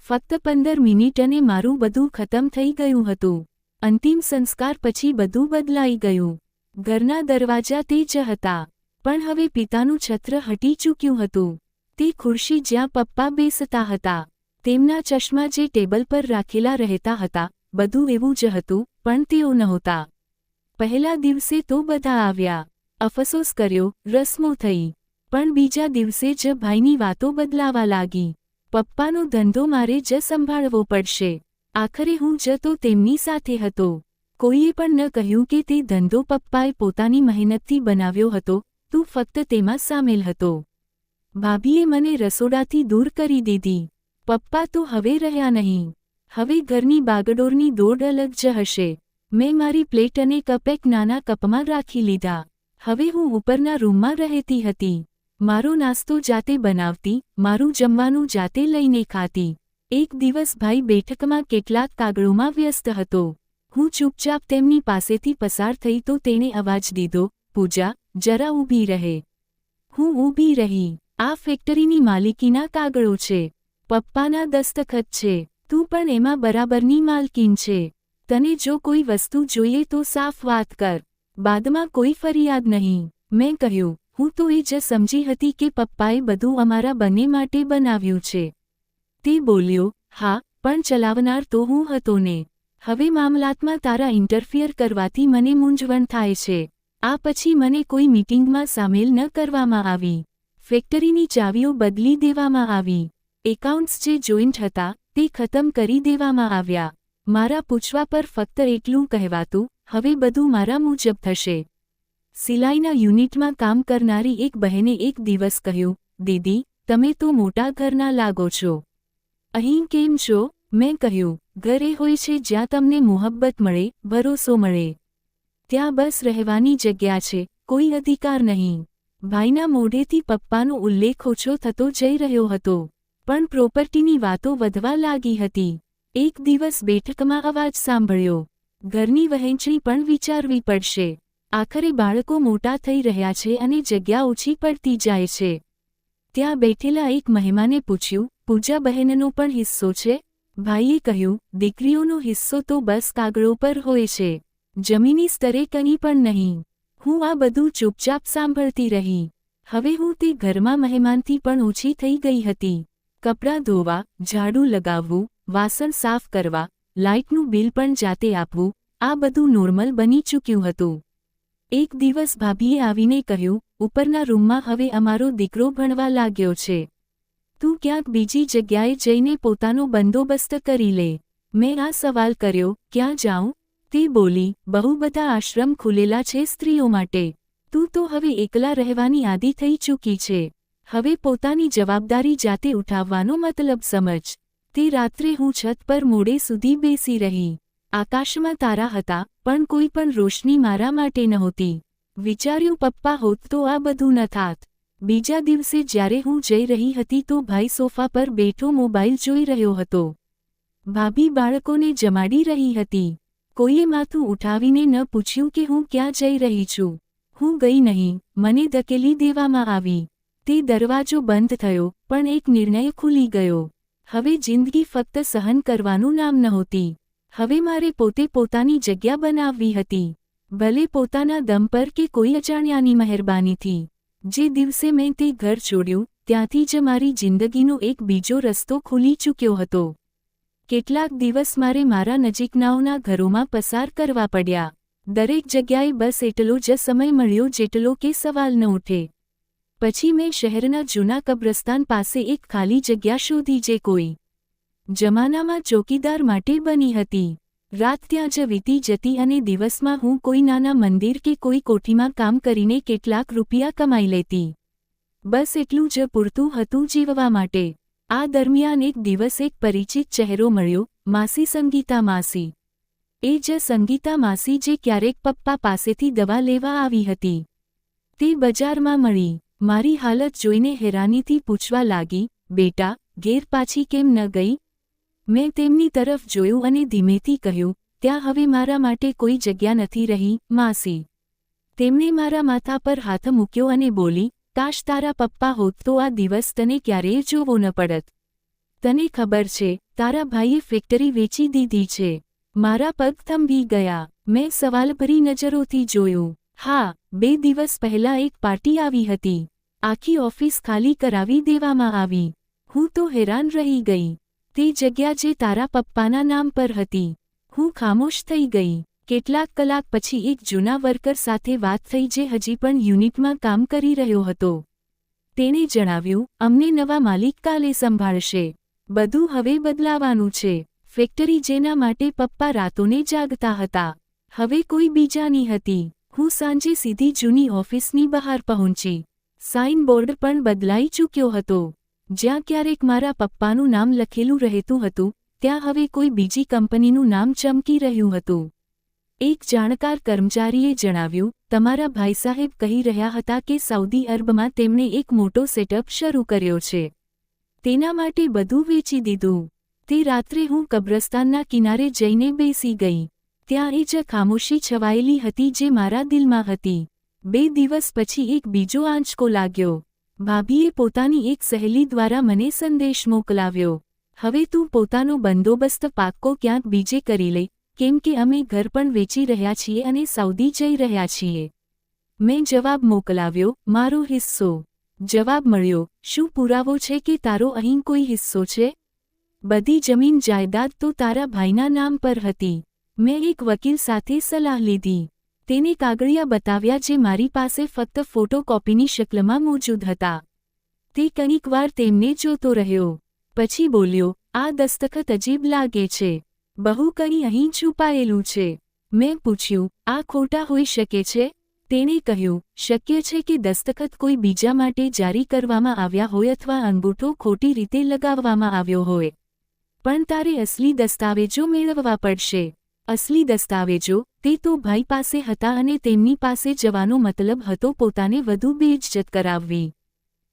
ફક્ત 15 મિનિટ અને મારું બધું ખતમ થઈ ગયું હતું. અંતિમ સંસ્કાર પછી બધું બદલાઈ ગયું. ઘરના દરવાજા તે જ હતા, પણ હવે પિતાનું છત્ર હટી ચૂક્યું હતું. તે ખુરશી જ્યાં પપ્પા બેસતા હતા, તેમના ચશ્મા જે ટેબલ પર રાખેલા રહેતા હતા, બધું એવું જ હતું, પણ તેઓ નહોતા. પહેલા દિવસે તો બધા આવ્યા, અફસોસ કર્યો, રસ્મો થઈ. પણ બીજા દિવસે જ ભાઈની વાતો બદલાવા લાગી. પપ્પાનો ધંધો મારે જ સંભાળવો પડશે. આખરે હું જ તો તેમની સાથે હતો. કોઈએ પણ ન કહ્યું કે તે ધંધો પપ્પાએ પોતાની મહેનતથી બનાવ્યો હતો, તું ફક્ત તેમાં સામેલ હતો. ભાભીએ મને રસોડાથી દૂર કરી દીધી. પપ્પા તો હવે રહ્યા નહીં. હવે ઘરની બાગડોરની દોડ અલગ જ હશે. મેં મારી પ્લેટ અને કપ એક નાના કપમાં રાખી લીધા. હવે હું ઉપરના રૂમમાં રહેતી હતી. મારો નાસ્તો જાતે બનાવતી, મારું જમવાનું જાતે લઈને ખાતી. એક દિવસ ભાઈ બેઠકમાં કેટલાક કાગળોમાં વ્યસ્ત હતો. હું ચૂપચાપ તેમની પાસેથી પસાર થઈ તો તેણે અવાજ દીધો, પૂજા, જરા ઊભી રહે. હું ઊભી રહી. આ ફેક્ટરીની માલિકીના કાગળો છે. પપ્પાના દસ્તખત છે. તું પણ એમાં બરાબરની માલકીન છે. તને જો કોઈ વસ્તુ જોઈએ તો સાફ વાત કર. બાદમાં કોઈ ફરિયાદ નહીં. મેં કહ્યું, હું તો એ જ સમજી હતી કે પપ્પાએ બધું અમારા બંને માટે બનાવ્યું છે. તે બોલ્યો, હા, પણ ચલાવનાર તો હું હતો ને. હવે મામલાતમાં તારા ઇન્ટરફિયર કરવાથી મને મૂંઝવણ થાય છે. આ પછી મને કોઈ મીટિંગમાં સામેલ ન કરવામાં આવી. ફેક્ટરીની ચાવીઓ બદલી દેવામાં આવી. એકાઉન્ટ્સ જે જોઈન્ટ હતા, તે ખતમ કરી દેવામાં આવ્યા. મારા પૂછવા પર ફક્ત એટલું કહેવાતું, હવે બધું મારા મુજબ થશે. સિલાઈના યુનિટમાં કામ કરનારી એક બહેને એક દિવસ કહ્યું, દીદી, તમે તો મોટા ઘરના લાગો છો. અહીં કેમ છો? મેં કહ્યું, ઘર એ હોય છે જ્યાં તમને મોહબ્બત મળે, ભરોસો મળે. ત્યાં બસ રહેવાની જગ્યા છે, કોઈ અધિકાર નહીં. ભાઈના મોઢેથી પપ્પાનો ઉલ્લેખ ઓછો થતો જઈ રહ્યો હતો, પણ પ્રોપર્ટીની વાતો વધવા લાગી હતી. એક દિવસ બેઠકમાં અવાજ સાંભળ્યો, ઘરની વહેંચણી પણ વિચારવી પડશે. આખરે બાળકો મોટા થઈ રહ્યા છે અને જગ્યા ઓછી પડતી જાય છે. ત્યાં બેઠેલા એક મહેમાને પૂછ્યું, પૂજા બહેનનો પણ હિસ્સો છે? ભાઈએ કહ્યું, દીકરીઓનો હિસ્સો તો બસ કાગળો પર હોય છે, જમીની સ્તરે કંઈ પણ નહીં. હું આ બધું ચૂપચાપ સાંભળતી રહી. હવે હું તે ઘરમાં મહેમાનથી પણ ઓછી થઈ ગઈ હતી. કપડાં ધોવા, ઝાડુ લગાવવું, વાસણ સાફ કરવા, લાઇટનું બિલ પણ જાતે આપવું, આ બધું નોર્મલ બની ચૂક્યું હતું. એક દિવસ ભાભીએ આવીને કહ્યું, ઉપરના રૂમમાં હવે અમારો દીકરો ભણવા લાગ્યો છે. તું ક્યાંક બીજી જગ્યાએ જઈને પોતાનો બંદોબસ્ત કરી લે. મેં આ સવાલ કર્યો, ક્યાં જાઉં? તે બોલી, બહુ બધા આશ્રમ ખુલેલા છે સ્ત્રીઓ માટે. તું તો હવે એકલા રહેવાની આદી થઈ ચૂકી છે. હવે પોતાની જવાબદારી જાતે ઉઠાવવાનો મતલબ સમજ. તે રાત્રે હું છત પર મોડે સુધી બેસી રહી. આકાશમાં તારા હતા, પણ કોઈ પણ રોશની મારા માટે નહોતી. વિચાર્યું પપ્પા હોત તો આ બધું ન થાત. બીજા દિવસે જ્યારે હું જઈ રહી હતી તો ભાઈ સોફા પર બેઠો મોબાઈલ જોઈ રહ્યો હતો. ભાભી બાળકોને જમાડી રહી હતી. કોઈએ માથું ઉઠાવીને ન પૂછ્યું કે હું ક્યાં જઈ રહી છું. હું ગઈ નહીં, મને ધકેલી દેવામાં આવી. તે દરવાજો બંધ થયો, પણ એક નિર્ણય ખુલી ગયો. હવે જિંદગી ફક્ત સહન કરવાનું નામ નહોતી. હવે મારે પોતે પોતાની જગ્યા બનાવવી હતી. ભલે પોતાના દમ પર કે કોઈ અજાણ્યાની મહેરબાનીથી. જે દિવસે મેં તે ઘર છોડ્યું, ત્યાંથી જ મારી જિંદગીનો એક બીજો રસ્તો ખુલી ચૂક્યો હતો. કેટલાક દિવસ મારે મારા નજીકનાઓના ઘરોમાં પસાર કરવા પડ્યા. દરેક જગ્યાએ બસ એટલો જ સમય મળ્યો જેટલો કે સવાલ ન ઉઠે. પછી મેં શહેરના જૂના કબ્રસ્તાન પાસે એક ખાલી જગ્યા શોધી જે કોઈ જમાનામાં ચોકીદાર માટે બની હતી. રાત ત્યાં જ વીતી જતી અને દિવસમાં હું કોઈ નાના મંદિર કે કોઈ કોઠીમાં કામ કરીને કેટલાક રૂપિયા કમાઈ લેતી. બસ એટલું જ પૂરતું હતું જીવવા માટે. આ દરમિયાન એક દિવસ એક પરિચિત ચહેરો મળ્યો, માસી સંગીતા માસી. એ જ સંગીતા માસી જે ક્યારેક પપ્પા પાસેથી દવા લેવા આવી હતી. તે બજારમાં મળી. મારી હાલત જોઈને હેરાનીથી પૂછવા લાગી, બેટા, ઘેર પાછી કેમ ન ગઈ? મેં તેમની તરફ જોયું અને ધીમેથી કહ્યું, ત્યાં હવે મારા માટે કોઈ જગ્યા નથી રહી, માસી. તેમણે મારા માથા પર હાથ મૂક્યો અને બોલી, કાશ તારા પપ્પા હોત તો આ દિવસ તને ક્યારેય જોવો ન પડત. તને ખબર છે, તારા ભાઈએ ફેક્ટરી વેચી દીધી છે. મારા પગ થંભી ગયા. મેં સવાલભરી નજરોથી જોયું. હા, 2 દિવસ પહેલાં એક પાર્ટી આવી હતી. આખી ઓફિસ ખાલી કરાવી દેવામાં આવી. હું તો હેરાન રહી ગઈ. તે જગ્યા જે તારા પપ્પાના નામ પર હતી. હું ખામોશ થઈ ગઈ. કેટલાક કલાક પછી એક જૂના વર્કર સાથે વાત થઈ જે હજી પણ યુનિટમાં કામ કરી રહ્યો હતો. તેણે જણાવ્યું, અમને નવા માલિક કાલે સંભાળશે. બધું હવે બદલાવાનું છે. ફેક્ટરી જેના માટે પપ્પા રાતોને જાગતા હતા, હવે કોઈ બીજાની હતી. હું સાંજે સીધી જૂની ઓફિસની બહાર પહોંચી. સાઇનબોર્ડ પણ બદલાઈ ચૂક્યો હતો. જ્યાં ક્યારેક મારા પપ્પાનું નામ લખેલું રહેતું હતું, ત્યાં હવે કોઈ બીજી કંપનીનું નામ ચમકી રહ્યું હતું. એક જાણકાર કર્મચારીએ જણાવ્યું, તમારા ભાઈ સાહેબ કહી રહ્યા હતા કે સાઉદી અરબમાં તેમણે એક મોટો સેટઅપ શરૂ કર્યો છે. તેના માટે બધું વેચી દીધું. તે રાત્રે હું કબ્રસ્તાનના કિનારે જઈને બેસી ગઈ. ત્યાં એ જ ખામોશી છવાયેલી હતી જે મારા દિલમાં હતી. 2 દિવસ પછી એક બીજો આંચકો લાગ્યો. ભાભીએ પોતાની એક સહેલી દ્વારા મને સંદેશ મોકલાવ્યો. હવે તું પોતાનો બંદોબસ્ત પાક્કો ક્યાંક બીજે કરી લે, કેમ કે અમે ઘર પણ વેચી રહ્યા છીએ અને સાઉદી જઈ રહ્યા છીએ. મેં જવાબ મોકલાવ્યો, મારો હિસ્સો. જવાબ મળ્યો, શું પુરાવો છે કે તારો અહીં કોઈ હિસ્સો છે? બધી જમીન જાયદાદ તો તારા ભાઈના નામ પર હતી. મેં એક વકીલ સાથે સલાહ લીધી. તેને કાગળિયા બતાવ્યા જે મારી પાસે ફક્ત ફોટોકોપીની શક્લમાં મોજૂદ હતા. તે કંઈકવાર તેમને જોતો રહ્યો. પછી બોલ્યો, આ દસ્તખત અજીબ લાગે છે. બહુ કંઈ અહીં છુપાયેલું છે. મેં પૂછ્યું, આ ખોટા હોઈ શકે છે? તેણે કહ્યું, શક્ય છે કે દસ્તખત કોઈ બીજા માટે જારી કરવામાં આવ્યા હોય અથવા અંગૂઠો ખોટી રીતે લગાવવામાં આવ્યો હોય. પણ તારે અસલી દસ્તાવેજો મેળવવા પડશે. અસલી દસ્તાવેજો, તે તો ભાઈ પાસે હતા અને તેમની પાસે જવાનો મતલબ હતો પોતાને વધુ બેઇજ્જત કરાવવી.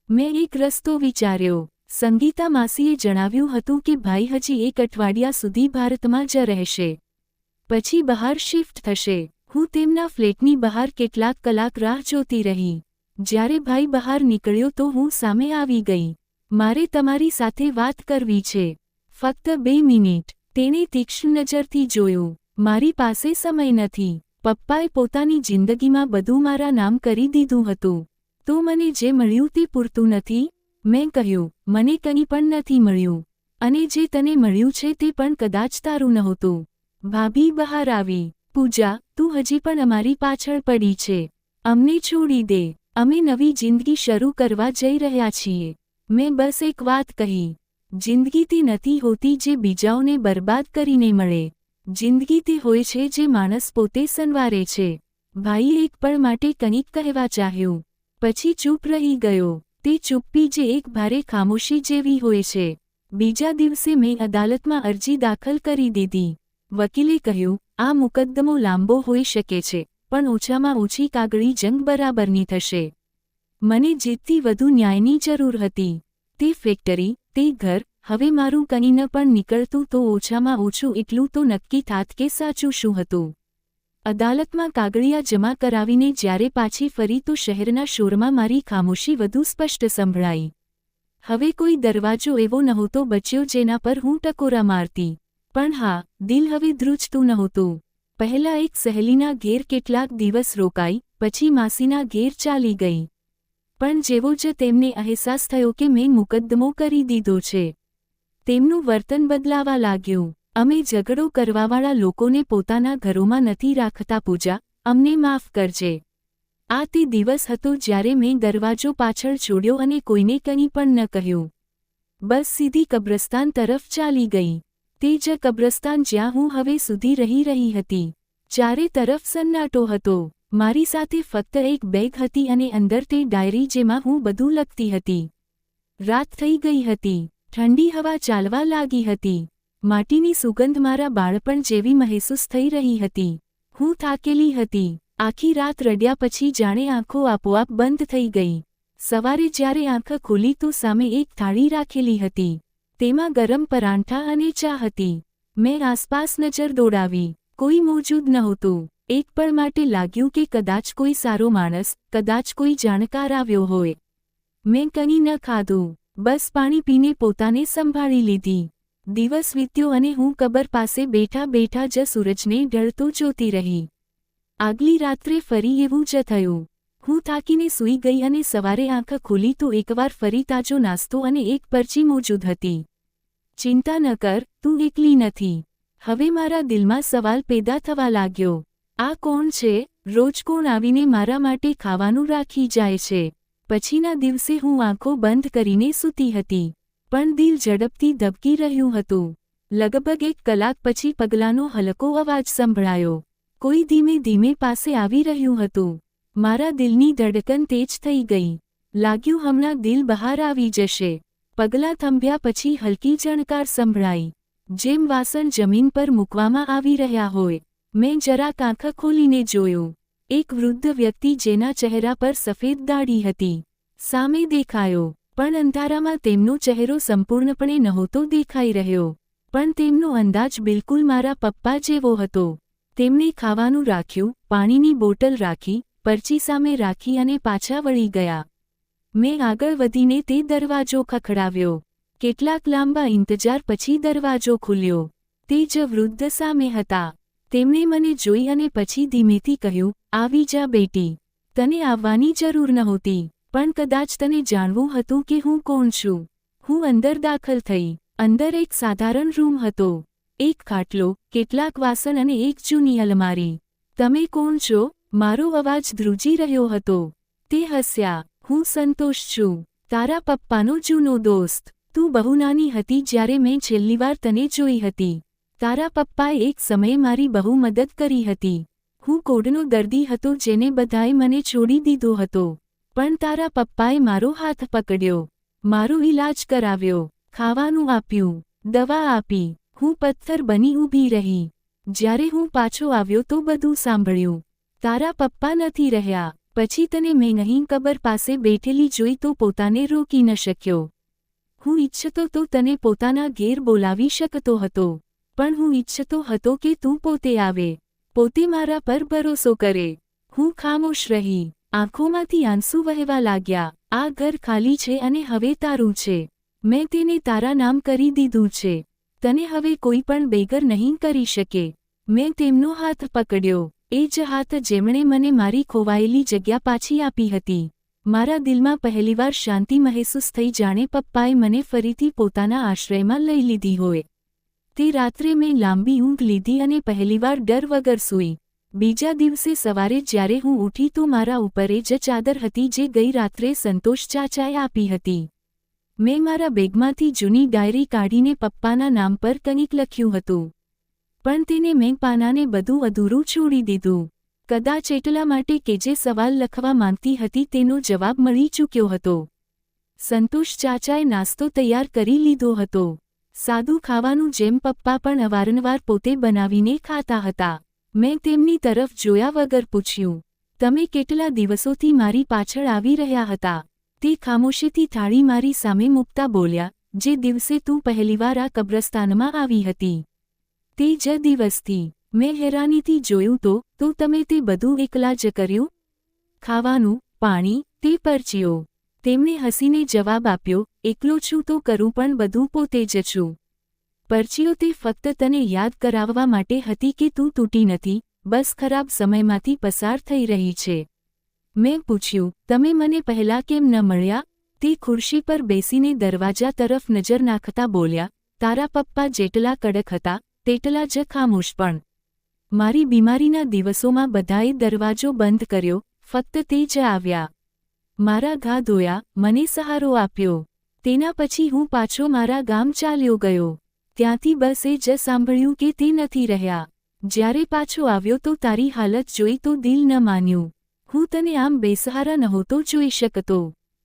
મેં એક રસ્તો વિચાર્યો. સંગીતા માસીએ જણાવ્યું હતું કે ભાઈ હજી 1 અઠવાડિયા સુધી ભારતમાં જ રહેશે. પછી બહાર શિફ્ટ થશે. હું તેમના ફ્લેટની બહાર કેટલાક કલાક રાહ જોતી રહી. જ્યારે ભાઈ બહાર નીકળ્યો તો હું સામે આવી ગઈ. મારે તમારી સાથે વાત કરવી છે. ફક્ત 2 મિનિટ. તેણે તીક્ષ્ણ નજરથી જોયું. મારી પાસે સમય નથી. પપ્પાએ પોતાની જિંદગીમાં બધું મારા નામ કરી દીધું હતું. તો મને જે મળ્યું તે પૂરતું નથી? મેં કહ્યું, મને કંઈ પણ નથી મળ્યું. અને જે તને મળ્યું છે તે પણ કદાચ તારું નહોતું. ભાભી બહાર આવી. પૂજા, તું હજી પણ અમારી પાછળ પડી છે. અમને છોડી દે. અમે નવી જિંદગી શરૂ કરવા જઈ રહ્યા છીએ. મેં બસ એક વાત કહી. જિંદગી તે નથી હોતી જે બીજાઓને બરબાદ કરીને મળે. જિંદગી તે હોય છે જે માણસ પોતે સંવારે છે. ભાઈએ એક પળ માટે કંઈક કહેવા ચાહ્યું. પછી ચૂપ રહી ગયો. તે ચૂપ્પી જે એક ભારે ખામોશી જેવી હોય છે. બીજા દિવસે મેં અદાલતમાં અરજી દાખલ કરી દીધી. વકીલે કહ્યું, આ મુકદ્દમો લાંબો હોઈ શકે છે, પણ ઓછામાં ઓછી કાગળી જંગ બરાબરની થશે. મને જીતથી વધુ ન્યાયની જરૂર હતી. તે ફેક્ટરી, તે ઘર, હવે મારું કંઈ ન પણ નીકળતું તો ઓછામાં ઓછું એટલું તો નક્કી થાત કે સાચું શું હતું. અદાલતમાં કાગળિયા જમા કરાવીને જ્યારે પાછી ફરી તો શહેરના શોરમાં મારી ખામોશી વધુ સ્પષ્ટ સંભળાઈ. હવે કોઈ દરવાજો એવો નહોતો બચ્યો જેના પર હું ટકોરા મારતી. પણ હા, દિલ હવે ધ્રુજતું નહોતું. પહેલા એક સહેલીના ઘેર કેટલાક દિવસ રોકાઈ, પછી માસીના ઘેર ચાલી ગઈ. પણ જેવો જ તેમને અહેસાસ થયો કે મેં મુકદ્દમો કરી દીધો છે, તેમનું વર્તન બદલાવા લાગ્યું. અમે ઝઘડો કરવાવાળા લોકોને પોતાના ઘરોમાં નથી રાખતા પૂજા, અમને માફ કરજે. આ તે દિવસ હતો જ્યારે મેં દરવાજો પાછળ છોડ્યો અને કોઈને કંઈ પણ ન કહ્યું. બસ સીધી કબ્રસ્તાન તરફ ચાલી ગઈ. તે જ કબ્રસ્તાન જ્યાં હું હવે સુધી રહી હતી. ચારે તરફ સન્નાટો હતો. મારી સાથે ફક્ત એક બેગ હતી અને અંદર તે ડાયરી જેમાં હું બધું લખતી હતી. રાત થઈ ગઈ હતી. ઠંડી હવા ચાલવા લાગી હતી. માટીની સુગંધ મારા બાળપણ જેવી મહેસૂસ થઈ રહી હતી. હું થાકેલી હતી. આખી રાત રડ્યા પછી જાણે આંખો આપોઆપ બંધ થઈ ગઈ. સવારે જ્યારે આંખ ખુલી તો સામે એક થાળી રાખેલી હતી. તેમાં ગરમ પરાઠા અને ચા હતી. મેં આસપાસ નજર દોડાવી. કોઈ મોજૂદ નહોતું. એક પળ માટે લાગ્યું કે કદાચ કોઈ સારો માણસ, કદાચ કોઈ જાણકાર આવ્યો હોય. મેં કંઈ ન ખાધું. બસ પાણી પીને પોતાને સંભાળી લીધી. દિવસ વીત્યો અને હું કબર પાસે બેઠા જ સૂરજને ઢળતો જોતી રહી. આગલી રાત્રે ફરી એવું જ થયું. હું થાકીને સૂઈ ગઈ અને સવારે આંખ ખુલી તો એકવાર ફરી તાજો નાસ્તો અને એક પરચી મોજૂદ હતી. ચિંતા ન કર, તું એકલી નથી. હવે મારા દિલમાં સવાલ પેદા થવા લાગ્યો. આ કોણ છે? રોજ કોણ આવીને મારા માટે ખાવાનું રાખી જાય છે? પછીના દિવસે હું આંખો બંધ કરીને સૂતી હતી. પણ દિલ ઝડપથી ધબકી રહ્યું હતું. લગભગ 1 કલાક પછી પગલાંનો હલકો અવાજ સંભળાયો. કોઈ ધીમે ધીમે પાસે આવી રહ્યું હતું. મારા દિલની ધડકન તેજ થઈ ગઈ. લાગ્યું હમણાં દિલ બહાર આવી જશે. પગલાં થંભ્યા પછી હલકી જણકાર સંભળાઈ. જેમ વાસણ જમીન પર મૂકવામાં આવી રહ્યા હોય. મેં જરાક આંખ ખોલીને જોયું. એક વૃદ્ધ વ્યક્તિ જેના ચહેરા પર સફેદ દાઢી હતી, સામે દેખાયો. પણ અંધારામાં તેમનો ચહેરો સંપૂર્ણપણે નહોતો દેખાઈ રહ્યો. પણ તેમનો અંદાજ બિલકુલ મારા પપ્પા જેવો હતો. તેમણે ખાવાનું રાખ્યું, પાણીની બોટલ રાખી, પરચી સામે રાખી અને પાછા વળી ગયા. મેં આગળ વધીને તે દરવાજો ખખડાવ્યો. કેટલાક લાંબા ઇંતજાર પછી દરવાજો ખુલ્યો. તે જ વૃદ્ધ સામે હતા. તેમણે મને જોઈ અને પછી ધીમેથી કહ્યું, આવી જા બેટી. તને આવવાની જરૂર નહોતી. પણ કદાચ તને જાણવું હતું કે હું કોણ છું. હું અંદર દાખલ થઈ. અંદર એક સાધારણ રૂમ હતો. એક ખાટલો, કેટલાક વાસણ અને એક જૂની અલમારી. તમે કોણ છો? મારો અવાજ ધ્રુજી રહ્યો હતો. તે હસ્યા. હું સંતોષ છું, તારા પપ્પાનો જૂનો દોસ્ત. તું બહુ નાની હતી જ્યારે મેં છેલ્લીવાર તને જોઈ હતી. તારા પપ્પાએ એક સમયે મારી બહુ મદદ કરી હતી. હું કોઢનો દર્દી હતો જેને બધાએ મને છોડી દીધો હતો. પણ તારા પપ્પાએ મારો હાથ પકડ્યો. મારો ઈલાજ કરાવ્યો. ખાવાનું આપ્યું. દવા આપી. હું પથ્થર બની ઊભી રહી. જ્યારે હું પાછો આવ્યો તો બધું સાંભળ્યું. તારા પપ્પા નથી રહ્યા. પછી તને મેં અહીં કબર પાસે બેઠેલી જોઈ તો પોતાને રોકી ન શક્યો. હું ઈચ્છતો તો તને પોતાના ઘેર બોલાવી શકતો હતો. પણ હું ઈચ્છતો હતો કે તું પોતે આવે. પોતે મારા પર ભરોસો કરે. હું ખામોશ રહી. આંખોમાંથી આંસુ વહેવા લાગ્યા. આ ઘર ખાલી છે અને હવે તારું છે. મેં તેને તારા નામ કરી દીધું છે. તને હવે કોઈ પણ બેઘર નહીં કરી શકે. મેં તેમનો હાથ પકડ્યો. એ જ હાથ જેમણે મને મારી ખોવાયેલી જગ્યા પાછી આપી હતી. મારા દિલમાં પહેલીવાર શાંતિ મહેસૂસ થઈ જાણે પપ્પાએ મને ફરીથી પોતાના આશ્રયમાં લઈ લીધી હોય. તે રાત્રે મેં લાંબી ઊંઘ લીધી અને પહેલીવાર ડર વગર સૂઈ. બીજા દિવસે સવારે જ્યારે હું ઉઠી તો મારા ઉપર જ ચાદર હતી જે ગઈ રાત્રે સંતોષ ચાચાએ આપી હતી. મેં મારા બેગમાંથી જૂની ડાયરી કાઢીને પપ્પાના નામ પર કંઈક લખ્યું હતું. પણ તેને મેં પાનાને બધું અધૂરું છોડી દીધું. કદાચ એટલા માટે કે જે સવાલ લખવા માંગતી હતી તેનો જવાબ મળી ચૂક્યો હતો. સંતોષ ચાચાએ નાસ્તો તૈયાર કરી લીધો હતો. સાદું ખાવાનું જેમ પપ્પા પણ અવારનવાર પોતે બનાવીને ખાતા હતા. મેં તેમની તરફ જોયા વગર પૂછ્યું, તમે કેટલા દિવસોથી મારી પાછળ આવી રહ્યા હતા? તે ખામોશીથી થાળી મારી સામે મૂકતા બોલ્યા, જે દિવસે તું પહેલીવાર આ કબ્રસ્તાનમાં આવી હતી. તે જ દિવસથી. મેં હેરાનીથી જોયું તો તમે તે બધું એકલા જ કર્યું? ખાવાનું, પાણી, તે પરચીઓ. તેમણે હસીને જવાબ આપ્યો, એકલો છું તો કરું પણ બધું પોતે જ છું. પરચીઓ તે ફક્ત તને યાદ કરાવવા માટે હતી કે તું તૂટી નથી, બસ ખરાબ સમયમાંથી પસાર થઈ રહી છે. મેં પૂછ્યું, તમે મને પહેલાં કેમ ન મળ્યા? તે ખુરશી પર બેસીને દરવાજા તરફ નજર નાખતા બોલ્યા, તારા પપ્પા જેટલા કડક હતા, તેટલા જ ખામોશ પણ. મારી બીમારીના દિવસોમાં બધાએ દરવાજો બંધ કર્યો, ફક્ત તે જ આવ્યા. મારા ઘા ધોયા, મને સહારો આપ્યો. તેના પછી હું પાછો મારા ગામ ચાલ્યો ગયો. ત્યાંથી બસ એ જ સાંભળ્યું કે તે નથી રહ્યા. જ્યારે પાછો આવ્યો તો તારી હાલત જોઈ તો દિલ ન માન્યું. હું તને આમ બેસહારા નહોતો જોઈ શકતો.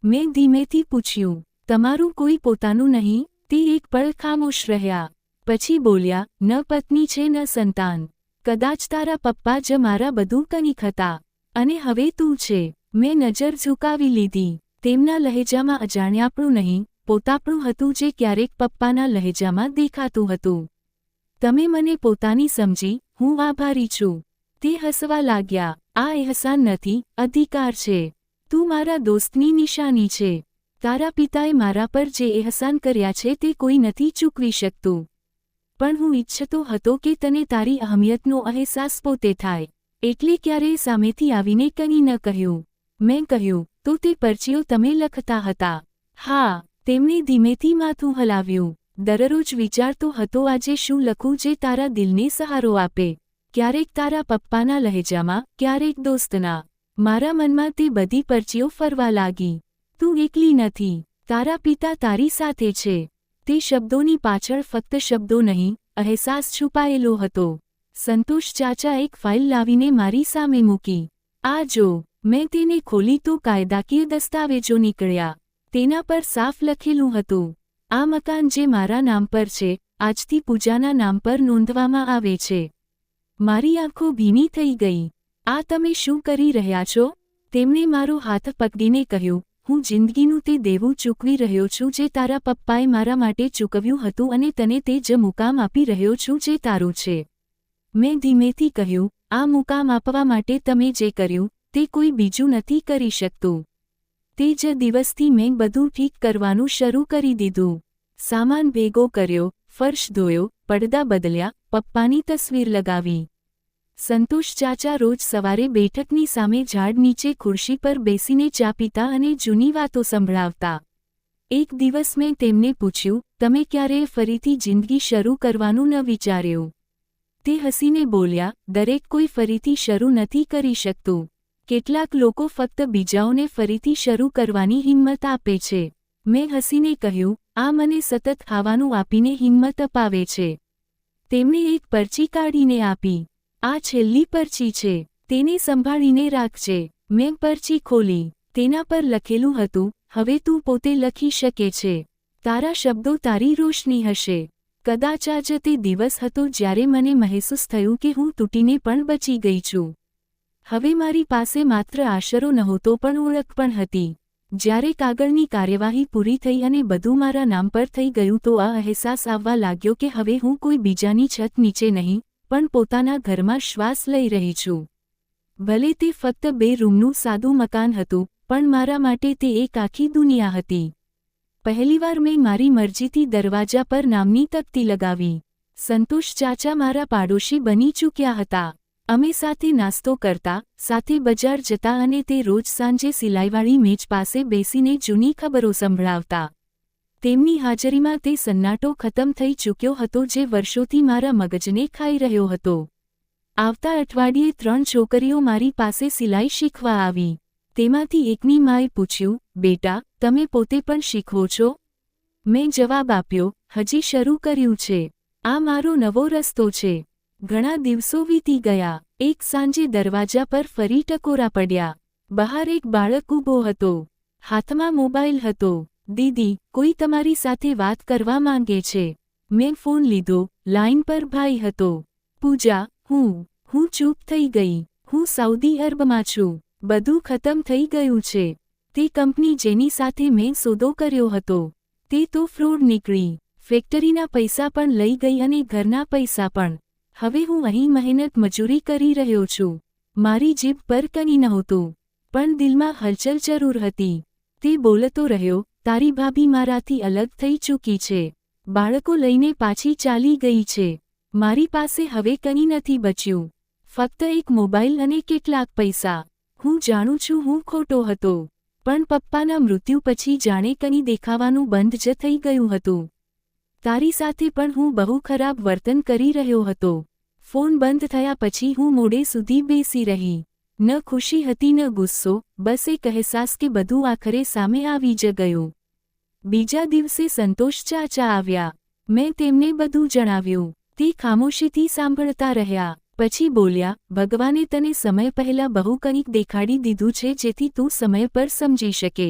મેં ધીમેથી પૂછ્યું, તમારું કોઈ પોતાનું નહીં? તે એક પળ ખામોશ રહ્યા. પછી બોલ્યા, ન પત્ની છે ન સંતાન. કદાચ તારા પપ્પા જ મારા બધું કંઈક હતા. અને હવે તું છે. મેં નજર ઝુકાવી લીધી. તેમના લહેજામાં અજાણ્યાપણું નહીં, પોતાપણું હતું જે ક્યારેક પપ્પાના લહેજામાં દેખાતું હતું. તમે મને પોતાની સમજી, હું આભારી છું. તે હસવા લાગ્યા. આ અહેસાન નથી, અધિકાર છે. તું મારા દોસ્તની નિશાની છે. તારા પિતાએ મારા પર જે અહેસાન કર્યા છે તે કોઈ નથી ચૂકવી શકતું. પણ હું ઈચ્છતો હતો કે તને તારી અહમિયતનો અહેસાસ પોતે થાય. એટલે ક્યારેય સામેથી આવીને કંઈ ન કહ્યું. મેં કહ્યું, તો તે પરચીઓ તમે લખતા હતા? હા. તેમણે ધીમેથી માથું હલાવ્યું. દરરોજ વિચારતો હતો આજે શું લખું જે તારા દિલને સહારો આપે. ક્યારેક તારા પપ્પાના લહેજામાં, ક્યારેક દોસ્તના. મારા મનમાં તે બધી પરચીઓ ફરવા લાગી. તું એકલી નથી. તારા પિતા તારી સાથે છે. તે શબ્દોની પાછળ ફક્ત શબ્દો નહીં, અહેસાસ છુપાયેલો હતો. સંતોષ ચાચા એક ફાઇલ લાવીને મારી સામે મૂકી. આ જો. મેં તેને ખોલી તો કાયદાકીય દસ્તાવેજો નીકળ્યા. તેના પર સાફ લખેલું હતું, આ મકાન જે મારા નામ પર છે, આજથી પૂજાના નામ પર નોંધવામાં આવે છે. મારી આંખો ભીની થઈ ગઈ. આ તમે શું કરી રહ્યા છો? તેમણે મારો હાથ પકડીને કહ્યું, હું જિંદગીનું તે દેવું ચૂકવી રહ્યો છું જે તારા પપ્પાએ મારા માટે ચૂકવ્યું હતું અને તને તે જ મુકામ આપી રહ્યો છું જે તારું છે. મેં ધીમેથી કહ્યું, આ મુકામ આપવા માટે તમે જે કર્યું, તે કોઈ બીજું નથી કરી શકતું. તે જ દિવસથી મેં બધું ઠીક કરવાનું શરૂ કરી દીધું. સામાન ભેગો કર્યો, ફર્શ ધોયો, પડદા બદલ્યા, પપ્પાની તસવીર લગાવી. સંતોષ ચાચા રોજ સવારે બેઠકની સામે ઝાડ નીચે ખુરશી પર બેસીને ચા પીતા અને જૂની વાતો સંભળાવતા. એક દિવસ મેં તેમને પૂછ્યું, તમે ક્યારેય ફરીથી જિંદગી શરૂ કરવાનું ન વિચાર્યું? તે હસીને બોલ્યા, દરેક કોઈ ફરીથી શરૂ નથી કરી શકતું. કેટલાક લોકો ફક્ત બીજાઓને ફરીથી શરૂ કરવાની હિંમત આપે છે. મેં હસીને કહ્યું, આ મને સતત ખાવાનું આપીને હિંમત અપાવે છે. તેમણે એક પરચી કાઢીને આપી. આ છેલ્લી પરચી છે. તેને સંભાળીને રાખજે. મેં પરચી ખોલી. તેના પર લખેલું હતું, હવે તું પોતે લખી શકે છે. તારા શબ્દો તારી રોશની હશે. કદાચ આજ તે દિવસ હતો જ્યારે મને મહેસૂસ થયું કે હું તૂટીને પણ બચી ગઈ છું. હવે મારી પાસે માત્ર આશરો નહોતો પણ ઓળખ પણ હતી. જ્યારે કાગળની કાર્યવાહી પૂરી થઈ અને બધું મારા નામ પર થઈ ગયું તો આ અહેસાસ આવવા લાગ્યો કે હવે હું કોઈ બીજાની છત નીચે નહીં, પણ પોતાના ઘરમાં શ્વાસ લઈ રહી છું. ભલે તે ફક્ત 2 રૂમનું સાદું મકાન હતું, પણ મારા માટે તે એક આખી દુનિયા હતી. પહેલીવાર મેં મારી મરજીથી દરવાજા પર નામની તકતી લગાવી. સંતોષ ચાચા મારા પાડોશી બની ચૂક્યા હતા. અમે સાથે નાસ્તો કરતા, સાથે બજાર જતા અને તે રોજ સાંજે સિલાઈવાળી મેજ પાસે બેસીને જૂની ખબરો સંભળાવતા. તેમની હાજરીમાં તે સન્નાટો ખતમ થઈ ચૂક્યો હતો જે વર્ષોથી મારા મગજને ખાઈ રહ્યો હતો. આવતા અઠવાડિયે 3 છોકરીઓ મારી પાસે સિલાઈ શીખવા આવી. તેમાંથી એકની માએ પૂછ્યું, બેટા, તમે પોતે પણ શીખવો છો? મેં જવાબ આપ્યો, હજી શરૂ કર્યું છે. આ મારો નવો રસ્તો છે. ઘણા દિવસો વીતી ગયા. એક સાંજે દરવાજા પર ફરી ટકોરા પડ્યા. બહાર એક બાળક ઊભો હતો. હાથમાં મોબાઈલ હતો. દીદી, કોઈ તમારી સાથે વાત કરવા માંગે છે. મેં ફોન લીધો. લાઇન પર ભાઈ હતો. પૂજા, હું ચૂપ થઈ ગઈ. હું સાઉદી અરબમાં છું. બધું ખતમ થઈ ગયું છે. તે કંપની જેની સાથે મેં સોદો કર્યો હતો, તે તો ફ્રોડ નીકળી. ફેક્ટરીના પૈસા પણ લઈ ગઈ અને ઘરના પૈસા પણ. હવે હું અહીં મહેનત મજૂરી કરી રહ્યો છું. મારી જીભ પર કંઈ નહોતું, પણ દિલમાં હલચલ જરૂર હતી. તે બોલતો રહ્યો, તારી ભાભી મારાથી અલગ થઈ ચૂકી છે. બાળકો લઈને પાછી ચાલી ગઈ છે. મારી પાસે હવે કંઈ નથી બચ્યું. ફક્ત એક મોબાઈલ અને કેટલાક પૈસા. હું જાણું છું હું ખોટો હતો, પણ પપ્પાના મૃત્યુ પછી જાણે કંઈ દેખાવાનું બંધ જ થઈ ગયું હતું. તારી સાથે પણ હું બહુ ખરાબ વર્તન કરી રહ્યો હતો. ફોન બંધ થયા પછી હું મોડે સુધી બેસી રહી. ન ખુશી હતી ન ગુસ્સો, બસ એક અહેસાસ કે બધું આખરે સામે આવી જ ગયું. બીજા દિવસે સંતોષ ચાચા આવ્યા. મેં તેમને બધું જણાવ્યું. તે ખામોશીથી સાંભળતા રહ્યા. પછી બોલ્યા, ભગવાને તને સમય પહેલાં બહુ કંઈક દેખાડી દીધું છે જેથી તું સમય પર સમજી શકે.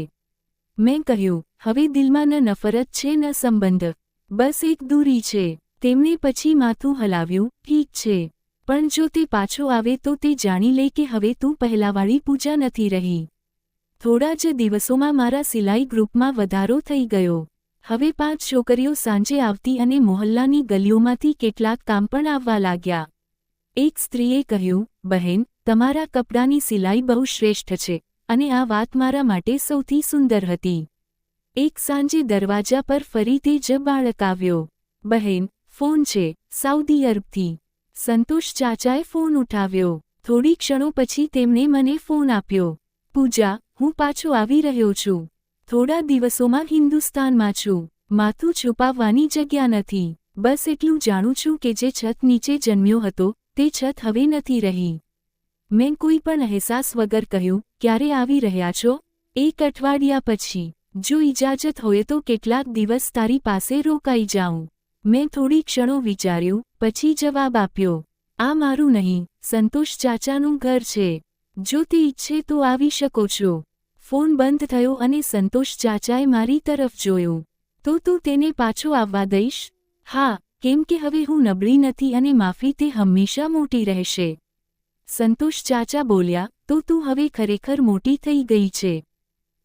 મેં કહ્યું, હવે દિલમાં ન નફરત છે ન સંબંધ, બસ એક દૂરી છે. તેમણે પછી માથું હલાવ્યું, ઠીક છે, પણ જો તે પાછો આવે તો તે જાણી લે કે હવે તું પહેલાંવાળી પૂજા નથી રહી. થોડા જ દિવસોમાં મારા સિલાઈ ગ્રુપમાં વધારો થઈ ગયો. હવે 5 છોકરીઓ સાંજે આવતી અને મોહલ્લાની ગલીઓમાંથી કેટલાક કામ પણ આવવા લાગ્યા. એક સ્ત્રીએ કહ્યું, બહેન, તમારા કપડાની સિલાઈ બહુ શ્રેષ્ઠ છે, અને આ વાત મારા માટે સૌથી સુંદર હતી. એક સાંજે દરવાજા પર ફરી તે જ બાળક આવ્યો. બહેન, ફોન છે, સાઉદી અરબથી. સંતોષ ચાચાએ ફોન ઉઠાવ્યો. થોડી ક્ષણો પછી તેમણે મને ફોન આપ્યો. પૂજા, હું પાછો આવી રહ્યો છું. થોડા દિવસોમાં હિન્દુસ્તાનમાં છું. માથું છુપાવવાની જગ્યા નથી. બસ એટલું જાણું છું કે જે છત નીચે જન્મ્યો હતો, તે છત હવે નથી રહી. મેં કોઈ પણ અહેસાસ વગર કહ્યું, ક્યારે આવી રહ્યા છો? 1 અઠવાડિયા પછી. જો ઇજાજત હોય તો કેટલાક દિવસ તારી પાસે રોકાઈ જાઉં. મેં થોડી ક્ષણો વિચાર્યું, પછી જવાબ આપ્યો, આ મારું નહીં, સંતોષ ચાચાનું ઘર છે. જો તે ઈચ્છે તો આવી શકો છો. ફોન બંધ થયો અને સંતોષ ચાચાએ મારી તરફ જોયું. તો તું તેને પાછો આવવા દઈશ? હા, કેમ કે હવે હું નબળી નથી અને માફી તે હંમેશા મોટી રહેશે. સંતોષ ચાચા બોલ્યા, તો તું હવે ખરેખર મોટી થઈ ગઈ છે.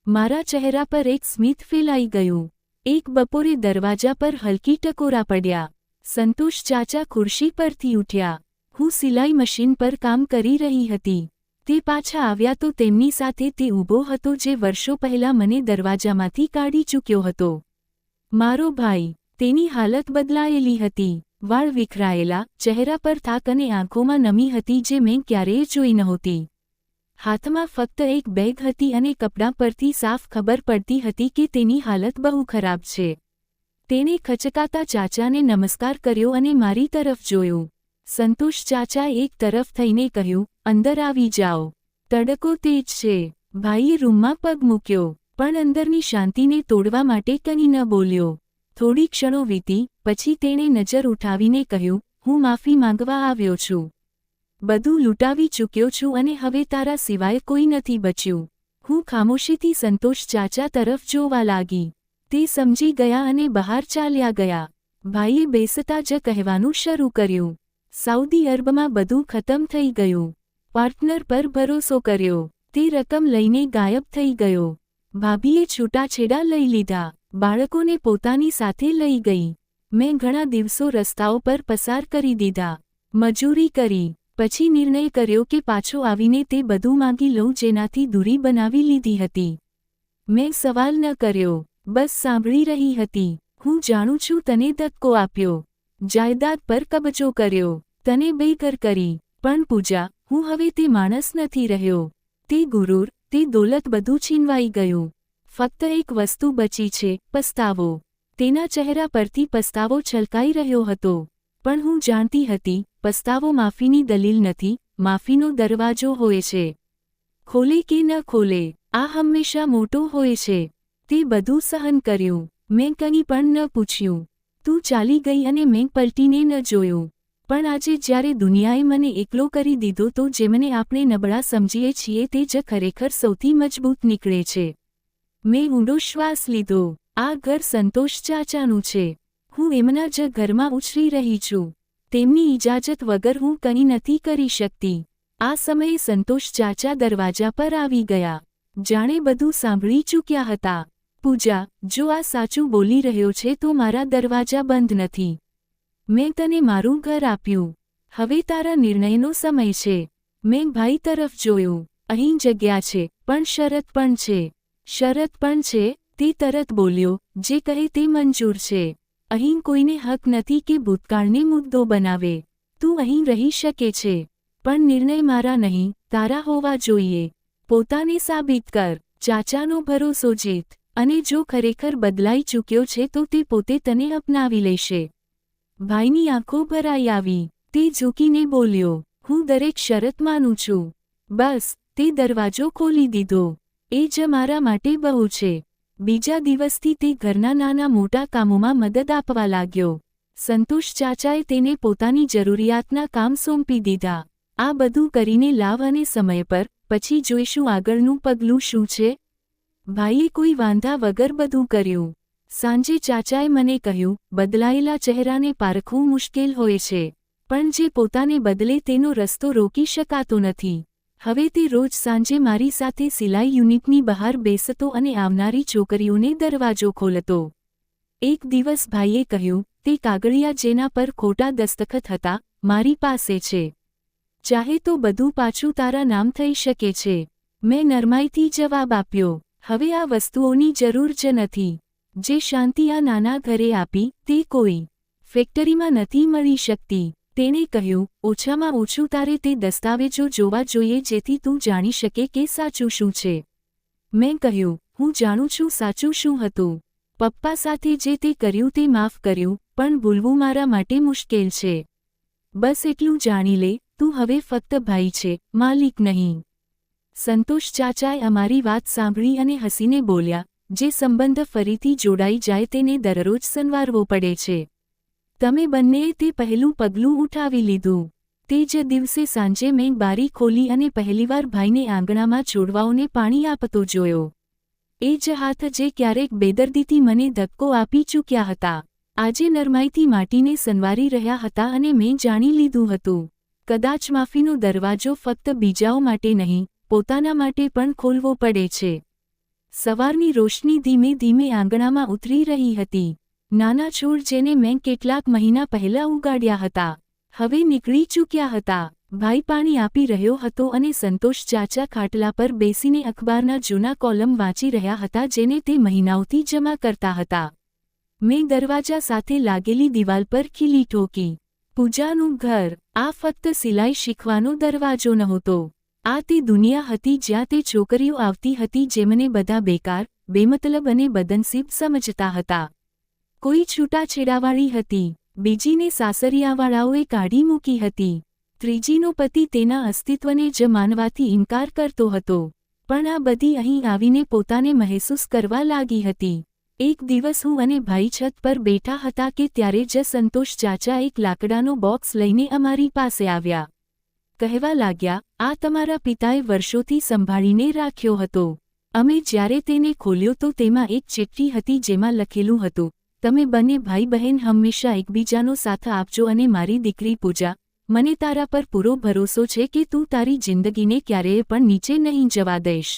મારા ચહેરા પર એક સ્મિત ફેલાઈ ગયું. એક બપોરે દરવાજા પર હલકી ટકોરા પડ્યા. સંતોષ ચાચા ખુરશી પરથી ઉઠ્યા. હું સિલાઈ મશીન પર કામ કરી રહી હતી. તે પાછા આવ્યા તો તેમની સાથે તે ઊભો હતો જે વર્ષો પહેલાં મને દરવાજામાંથી કાઢી ચૂક્યો હતો. મારો ભાઈ. તેની હાલત બદલાયેલી હતી. વાળ વિખરાયેલા, ચહેરા પર થાક અને આંખોમાં નમી હતી જે મેં ક્યારેય જોઈ નહોતી. હાથમાં ફક્ત એક બેગ હતી અને કપડાં પરથી સાફ ખબર પડતી હતી કે તેની હાલત બહુ ખરાબ છે. તેણે ખચકાતા ચાચાને નમસ્કાર કર્યો અને મારી તરફ જોયું. સંતોષ ચાચાએ એક તરફ થઈને કહ્યું, અંદર આવી જાઓ. તડકો તેજ છે. ભાઈએ રૂમમાં પગ મૂક્યો, પણ અંદરની શાંતિને તોડવા માટે કંઈ ન બોલ્યો. થોડી ક્ષણો વીતી, પછી તેણે નજર ઉઠાવીને કહ્યું, હું માફી માંગવા આવ્યો છું. બધું લૂંટાવી ચૂક્યો છું અને હવે તારા સિવાય કોઈ નથી બચ્યું. હું ખામોશીથી સંતોષ ચાચા તરફ જોવા લાગી. તે સમજી ગયા અને બહાર ચાલ્યા ગયા. ભાઈએ બેસતા જ કહેવાનું શરૂ કર્યું, સાઉદી અરબમાં બધું ખતમ થઈ ગયું. પાર્ટનર પર ભરોસો કર્યો. તે રકમ લઈને ગાયબ થઈ ગયો. ભાભીએ છૂટાછેડા લઈ લીધા. બાળકોને પોતાની સાથે લઈ ગઈ. મેં ઘણા દિવસો રસ્તાઓ પર પસાર કરી દીધા. મજૂરી કરી. પછી નિર્ણય કર્યો કે પાછો આવીને તે બધું માંગી લઉં જેનાથી દૂરી બનાવી લીધી હતી. મેં સવાલ ન કર્યો, બસ સાંભળી રહી હતી. હું જાણું છું તને ધક્કો આપ્યો, જાયદાદ પર કબજો કર્યો, તને બેઘર કરી, પણ પૂજા, હું હવે તે માણસ નથી રહ્યો. તે ગુરૂર, તે દોલત બધું છીનવાઈ ગયું. ફક્ત એક વસ્તુ બચી છે, પસ્તાવો. તેના ચહેરા પરથી પસ્તાવો છલકાઈ રહ્યો હતો. પણ હું જાણતી હતી, પસ્તાવો માફીની દલીલ નથી, માફીનો દરવાજો હોય છે. ખોલે કે ન ખોલે, આ હંમેશા મોટો હોય છે. તે બધું સહન કર્યું. મેં કંઈ પણ ન પૂછ્યું. તું ચાલી ગઈ અને મેં પલટીને ન જોયું. પણ આજે જ્યારે દુનિયાએ મને એકલો કરી દીધો તો જેમને આપણે નબળા સમજીએ છીએ તે જ ખરેખર સૌથી મજબૂત નીકળે છે. મેં ઊંડો શ્વાસ લીધો. આ ઘર સંતોષ ચાચાનું છે. હું એમના જ ઘરમાં ઉછરી રહી છું. તેમની ઇજાજત વગર હું કંઈ નથી કરી શકતી. આ સમયે સંતોષ ચાચા દરવાજા પર આવી ગયા. જાણે બધું સાંભળી ચૂક્યા હતા. પૂજા, જો આ સાચું બોલી રહ્યો છે તો મારા દરવાજા બંધ નથી. મેં તને મારું ઘર આપ્યું. હવે તારા નિર્ણયનો સમય છે. મેં ભાઈ તરફ જોયું. અહીં જગ્યા છે, પણ શરત પણ છે. શરત પણ છે? તે તરત બોલ્યો, જે કહે તે મંજૂર છે. અહીં કોઈને હક નથી કે ભૂતકાળને મુદ્દો બનાવે. તું અહીં રહી શકે છે, પણ નિર્ણય મારા નહીં, તારા હોવા જોઈએ. પોતાને સાબિત કર. ચાચાનો ભરોસો જીત. અને જો ખરેખર બદલાઈ ચૂક્યો છે તો તે પોતે તને અપનાવી લેશે. ભાઈની આંખો ભરાઈ આવી. તે ઝૂકીને બોલ્યો, હું દરેક શરત માનું છું. બસ, તે દરવાજો ખોલી દીધો. એ જ મારા માટે બહુ છે. બીજા દિવસથી તે ઘરના નાના મોટા કામોમાં મદદ આપવા લાગ્યો. સંતોષ ચાચાએ તેને પોતાની જરૂરિયાતના કામ સોંપી દીધા. આ બધું કરીને લાવ અને સમય પર, પછી જોઈશું આગળનું પગલું શું છે. ભાઈએ કોઈ વાંધા વગર બધું કર્યું. સાંજે ચાચાએ મને કહ્યું, બદલાયેલા ચહેરાને પારખવું મુશ્કેલ હોય છે, પણ જે પોતાને બદલે તેનો રસ્તો રોકી શકાતો નથી. હવે તે રોજ સાંજે મારી સાથે સિલાઈ યુનિટની બહાર બેસતો અને આવનારી છોકરીઓને દરવાજો ખોલતો. એક દિવસ ભાઈએ કહ્યું, તે કાગળિયા જેના પર ખોટા દસ્તખત હતા, મારી પાસે છે. ચાહે તો બધું પાછું તારા નામ થઈ શકે છે. મેં નરમાઈથી જવાબ આપ્યો, હવે આ વસ્તુઓની જરૂર જ નથી. જે શાંતિ આ નાના ઘરે આપી, તે કોઈ ફેક્ટરીમાં નથી મળી શકતી. તેણે કહ્યું, ઓછામાં ઓછું તારે તે દસ્તાવેજો જોવા જોઈએ જેથી તું જાણી શકે કે સાચું શું છે. મેં કહ્યું, હું જાણું છું સાચું શું હતું. પપ્પા સાથે જે તે કર્યું તે માફ કર્યું, પણ ભૂલવું મારા માટે મુશ્કેલ છે. બસ એટલું જાણી લે, તું હવે ફક્ત ભાઈ છે, માલિક નહીં. સંતોષ ચાચાએ અમારી વાત સાંભળી અને હસીને બોલ્યા, જે સંબંધ ફરીથી જોડાઈ જાય તેને દરરોજ સંવારવો પડે છે. તમે બંનેએ તે પહેલું પગલું ઉઠાવી લીધું. તે જ દિવસે સાંજે મેં બારી ખોલી અને પહેલીવાર ભાઈને આંગણામાં છોડવાઓને પાણી આપતો જોયો. એ જ હાથ જે ક્યારેક બેદર્દીથી મને ધક્કો આપી ચૂક્યા હતા, આજે નરમાઈથી માટીને સંવારી રહ્યા હતા અને મેં જાણી લીધું હતું. કદાચ માફીનો દરવાજો ફક્ત બીજાઓ માટે નહીં, પોતાના માટે પણ ખોલવો પડે છે. સવારની રોશની ધીમે ધીમે આંગણામાં ઉતરી રહી હતી. નાના છોડ જેને મેં કેટલાક મહિના પહેલા ઉગાડ્યા હતા, હવે નીકળી ચૂક્યા હતા. ભાઈ પાણી આપી રહ્યો હતો અને સંતોષ ચાચા ખાટલા પર બેસીને અખબારના જૂના કોલમ વાંચી રહ્યા હતા જેને તે મહિનાઓથી જમા કરતા હતા. મેં દરવાજા સાથે લાગેલી દિવાલ પર ખીલી ઠોકી. પૂજાનું ઘર. આ ફક્ત સિલાઈ શીખવાનો દરવાજો નહોતો. આ તે દુનિયા હતી જ્યાં તે છોકરીઓ આવતી હતી જેમને બધા બેકાર, બેમતલબ અને બદનસીબ સમજતા હતા. કોઈ છૂટાછેડાવાળી હતી, બીજીને સાસરિયાવાળાઓએ કાઢી મૂકી હતી. ત્રીજીનો પતિ તેના અસ્તિત્વને જ માનવાથી ઇનકાર કરતો હતો. પણ આ બધી અહીં આવીને પોતાને મહેસૂસ કરવા લાગી હતી. એક દિવસ હું અને ભાઈ છત પર બેઠા હતા કે ત્યારે જ સંતોષ ચાચા એક લાકડાનો બોક્સ લઈને અમારી પાસે આવ્યા. કહેવા લાગ્યા, આ તમારા પિતાએ વર્ષોથી સંભાળીને રાખ્યો હતો. અમે જ્યારે તેને ખોલ્યો તો તેમાં એક ચિઠ્ઠી હતી જેમાં લખેલું હતું, તમે બંને ભાઈ બહેન હંમેશા એકબીજાનો સાથ આપજો અને મારી દીકરી પૂજા, મને તારા પર પૂરો ભરોસો છે કે તું તારી જિંદગીને ક્યારેય પણ નીચે નહીં જવા દઈશ.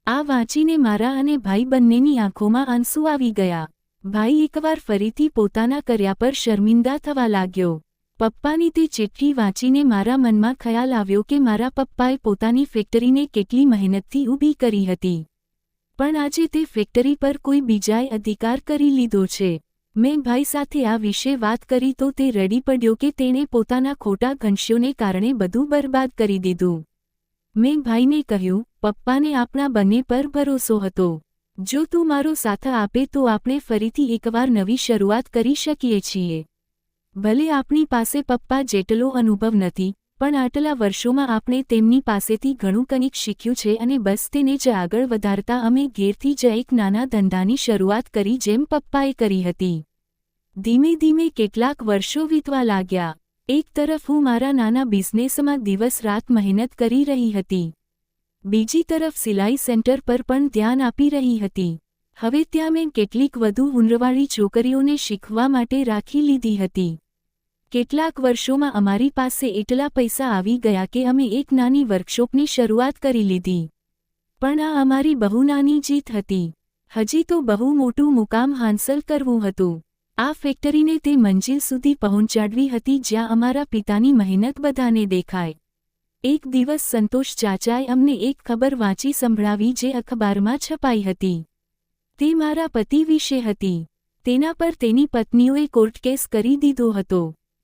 આ વાંચીને મારા અને ભાઈ બંનેની આંખોમાં આંસુ આવી ગયા. ભાઈ એકવાર ફરીથી પોતાના કર્યા પર શર્મિંદા થવા લાગ્યો. પપ્પાની તે ચિઠ્ઠી વાંચીને મારા મનમાં ખ્યાલ આવ્યો કે મારા પપ્પાએ પોતાની ફેક્ટરીને કેટલી મહેનતથી ઊભી કરી હતી. પણ આજે તે ફેક્ટરી પર કોઈ બીજાએ અધિકાર કરી લીધો છે. મેં ભાઈ સાથે આ વિશે વાત કરી તો તે રડી પડ્યો કે તેણે પોતાના ખોટા ઘંશ્યોને કારણે બધું બરબાદ કરી દીધું. મેં ભાઈને કહ્યું, પપ્પાને આપણા બંને પર ભરોસો હતો. જો તું મારો સાથ આપે તો આપણે ફરીથી એકવાર નવી શરૂઆત કરી શકીએ છીએ. ભલે આપણી પાસે પપ્પા જેટલો અનુભવ નથી, પણ આટલા વર્ષોમાં આપણે તેમની પાસેથી ઘણું કંઈક શીખ્યું છે અને બસ તેને જ આગળ વધારતા અમે ઘેરથી જ એક નાના ધંધાની શરૂઆત કરી જેમ પપ્પાએ કરી હતી. ધીમે ધીમે કેટલાક વર્ષો વીતવા લાગ્યા. એક તરફ હું મારા નાના બિઝનેસમાં દિવસ રાત મહેનત કરી રહી હતી. બીજી તરફ સિલાઈ સેન્ટર પર પણ ધ્યાન આપી રહી હતી. હવે ત્યાં મેં કેટલીક વધુ હુનરવાળી છોકરીઓને શીખવા માટે રાખી લીધી હતી. કેટલાક વર્ષોમાં અમારી પાસે એટલા પૈસા આવી ગયા કે અમે એક નાની વર્કશોપની શરૂઆત કરી લીધી. પણ આ અમારી બહુ નાની જીત હતી. હજી તો બહુ મોટું મુકામ હાંસલ કરવું હતું. આ ફેક્ટરીને તે મંજિલ સુધી પહોંચાડવી હતી જ્યાં અમારા પિતાની મહેનત બધાને દેખાય. એક દિવસ સંતોષ ચાચાએ અમને એક ખબર વાંચી સંભળાવી જે અખબારમાં છપાઈ હતી. તે મારા પતિ વિશે હતી. તેના પર તેની પત્નીઓએ કોર્ટ કેસ કરી દીધો હતો.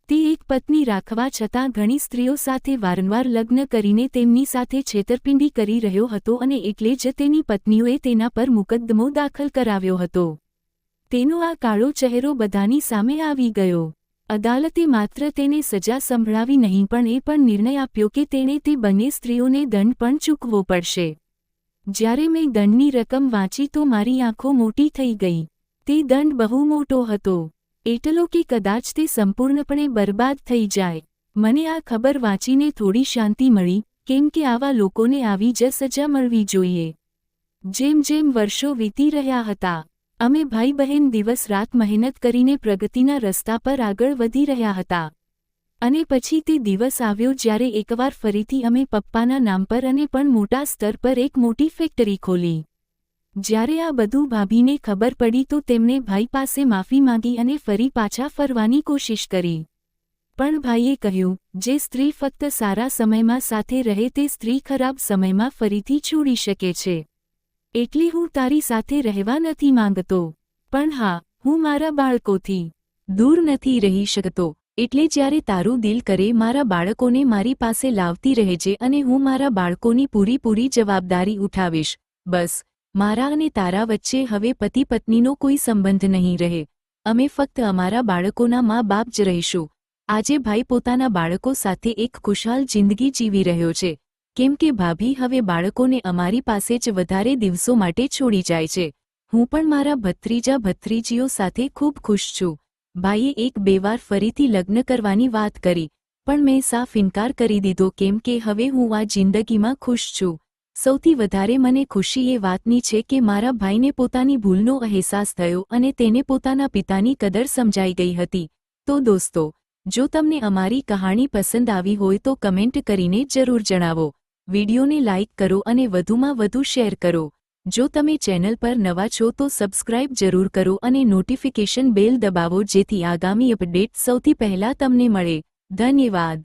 તે એક પત્ની રાખવા છતાં ઘણી સ્ત્રીઓ સાથે વારંવાર લગ્ન કરીને તેમની સાથે છેતરપિંડી કરી રહ્યો હતો અને એટલે જ તેની પત્નીઓએ તેના પર મુકદ્દમો દાખલ કરાવ્યો હતો. તેનો આ કાળો ચહેરો બધાની સામે આવી ગયો. અદાલતે માત્ર તેને સજા સંભળાવી નહીં પણ એ પણ નિર્ણય આપ્યો કે તેણે તે બંને સ્ત્રીઓને દંડ પણ ચૂકવવો પડશે. જ્યારે મેં દંડની રકમ વાંચી તો મારી આંખો મોટી થઈ ગઈ. તે દંડ બહુ મોટો હતો. એટલો કે કદાચ તે સંપૂર્ણપણે બરબાદ થઈ જાય. મને આ ખબર વાંચીને થોડી શાંતિ મળી, કેમ કે આવા લોકોને આવી જ સજા મળવી જોઈએ. જેમ જેમ વર્ષો વીતી રહ્યા હતા, અમે ભાઈ બહેન દિવસ રાત મહેનત કરીને પ્રગતિના રસ્તા પર આગળ વધી રહ્યા હતા. અને પછી તે દિવસ આવ્યો જ્યારે એકવાર ફરીથી અમે પપ્પાના નામ પર અને પણ મોટા સ્તર પર એક મોટી ફેક્ટરી ખોલી. જ્યારે આ બધું ભાભીને ખબર પડી તો તેમણે ભાઈ પાસે માફી માંગી અને ફરી પાછા ફરવાની કોશિશ કરી. પણ ભાઈએ કહ્યું, જે સ્ત્રી ફક્ત સારા સમયમાં સાથે રહે તે સ્ત્રી ખરાબ સમયમાં ફરીથી છોડી શકે છે. એટલે હું તારી સાથે રહેવા નથી માંગતો. પણ હા, હું મારા બાળકોથી દૂર નથી રહી શકતો. એટલે જ્યારે તારું દિલ કરે મારા બાળકોને મારી પાસે લાવતી રહેજે અને હું મારા બાળકોની પૂરી જવાબદારી ઉઠાવીશ. બસ, મારા અને તારા વચ્ચે હવે પતિ પત્નીનો કોઈ સંબંધ નહીં રહે. અમે ફક્ત અમારા બાળકોના મા બાપ જ રહીશું. આજે ભાઈ પોતાના બાળકો સાથે એક ખુશહાલ જિંદગી જીવી રહ્યો છે, કેમ કે ભાભી હવે બાળકોને અમારી પાસે જ વધારે દિવસો માટે છોડી જાય છે. હું પણ મારા ભત્રીજા ભત્રીજીઓ સાથે ખૂબ ખુશ છું. ભાઈએ એક બે વાર ફરીથી લગ્ન કરવાની વાત કરી, પણ મેં સાફ ઇનકાર કરી દીધો કેમ કે હવે હું આ જિંદગીમાં ખુશ છું. સૌથી વધારે મને ખુશી એ વાતની છે કે મારા ભાઈને પોતાની ભૂલનો અહેસાસ થયો અને તેને પોતાના પિતાની કદર સમજાઈ ગઈ હતી. તો દોસ્તો, જો તમને અમારી કહાણી પસંદ આવી હોય તો કમેન્ટ કરીને જરૂર જણાવો. વિડિયોને લાઇક કરો અને વધુમાં વધુ શેર કરો. જો તમે ચેનલ પર નવા છો તો સબસ્ક્રાઇબ જરૂર કરો અને નોટિફિકેશન બેલ દબાવો જેથી આગામી અપડેટ સૌથી પહેલા તમને મળે. ધન્યવાદ.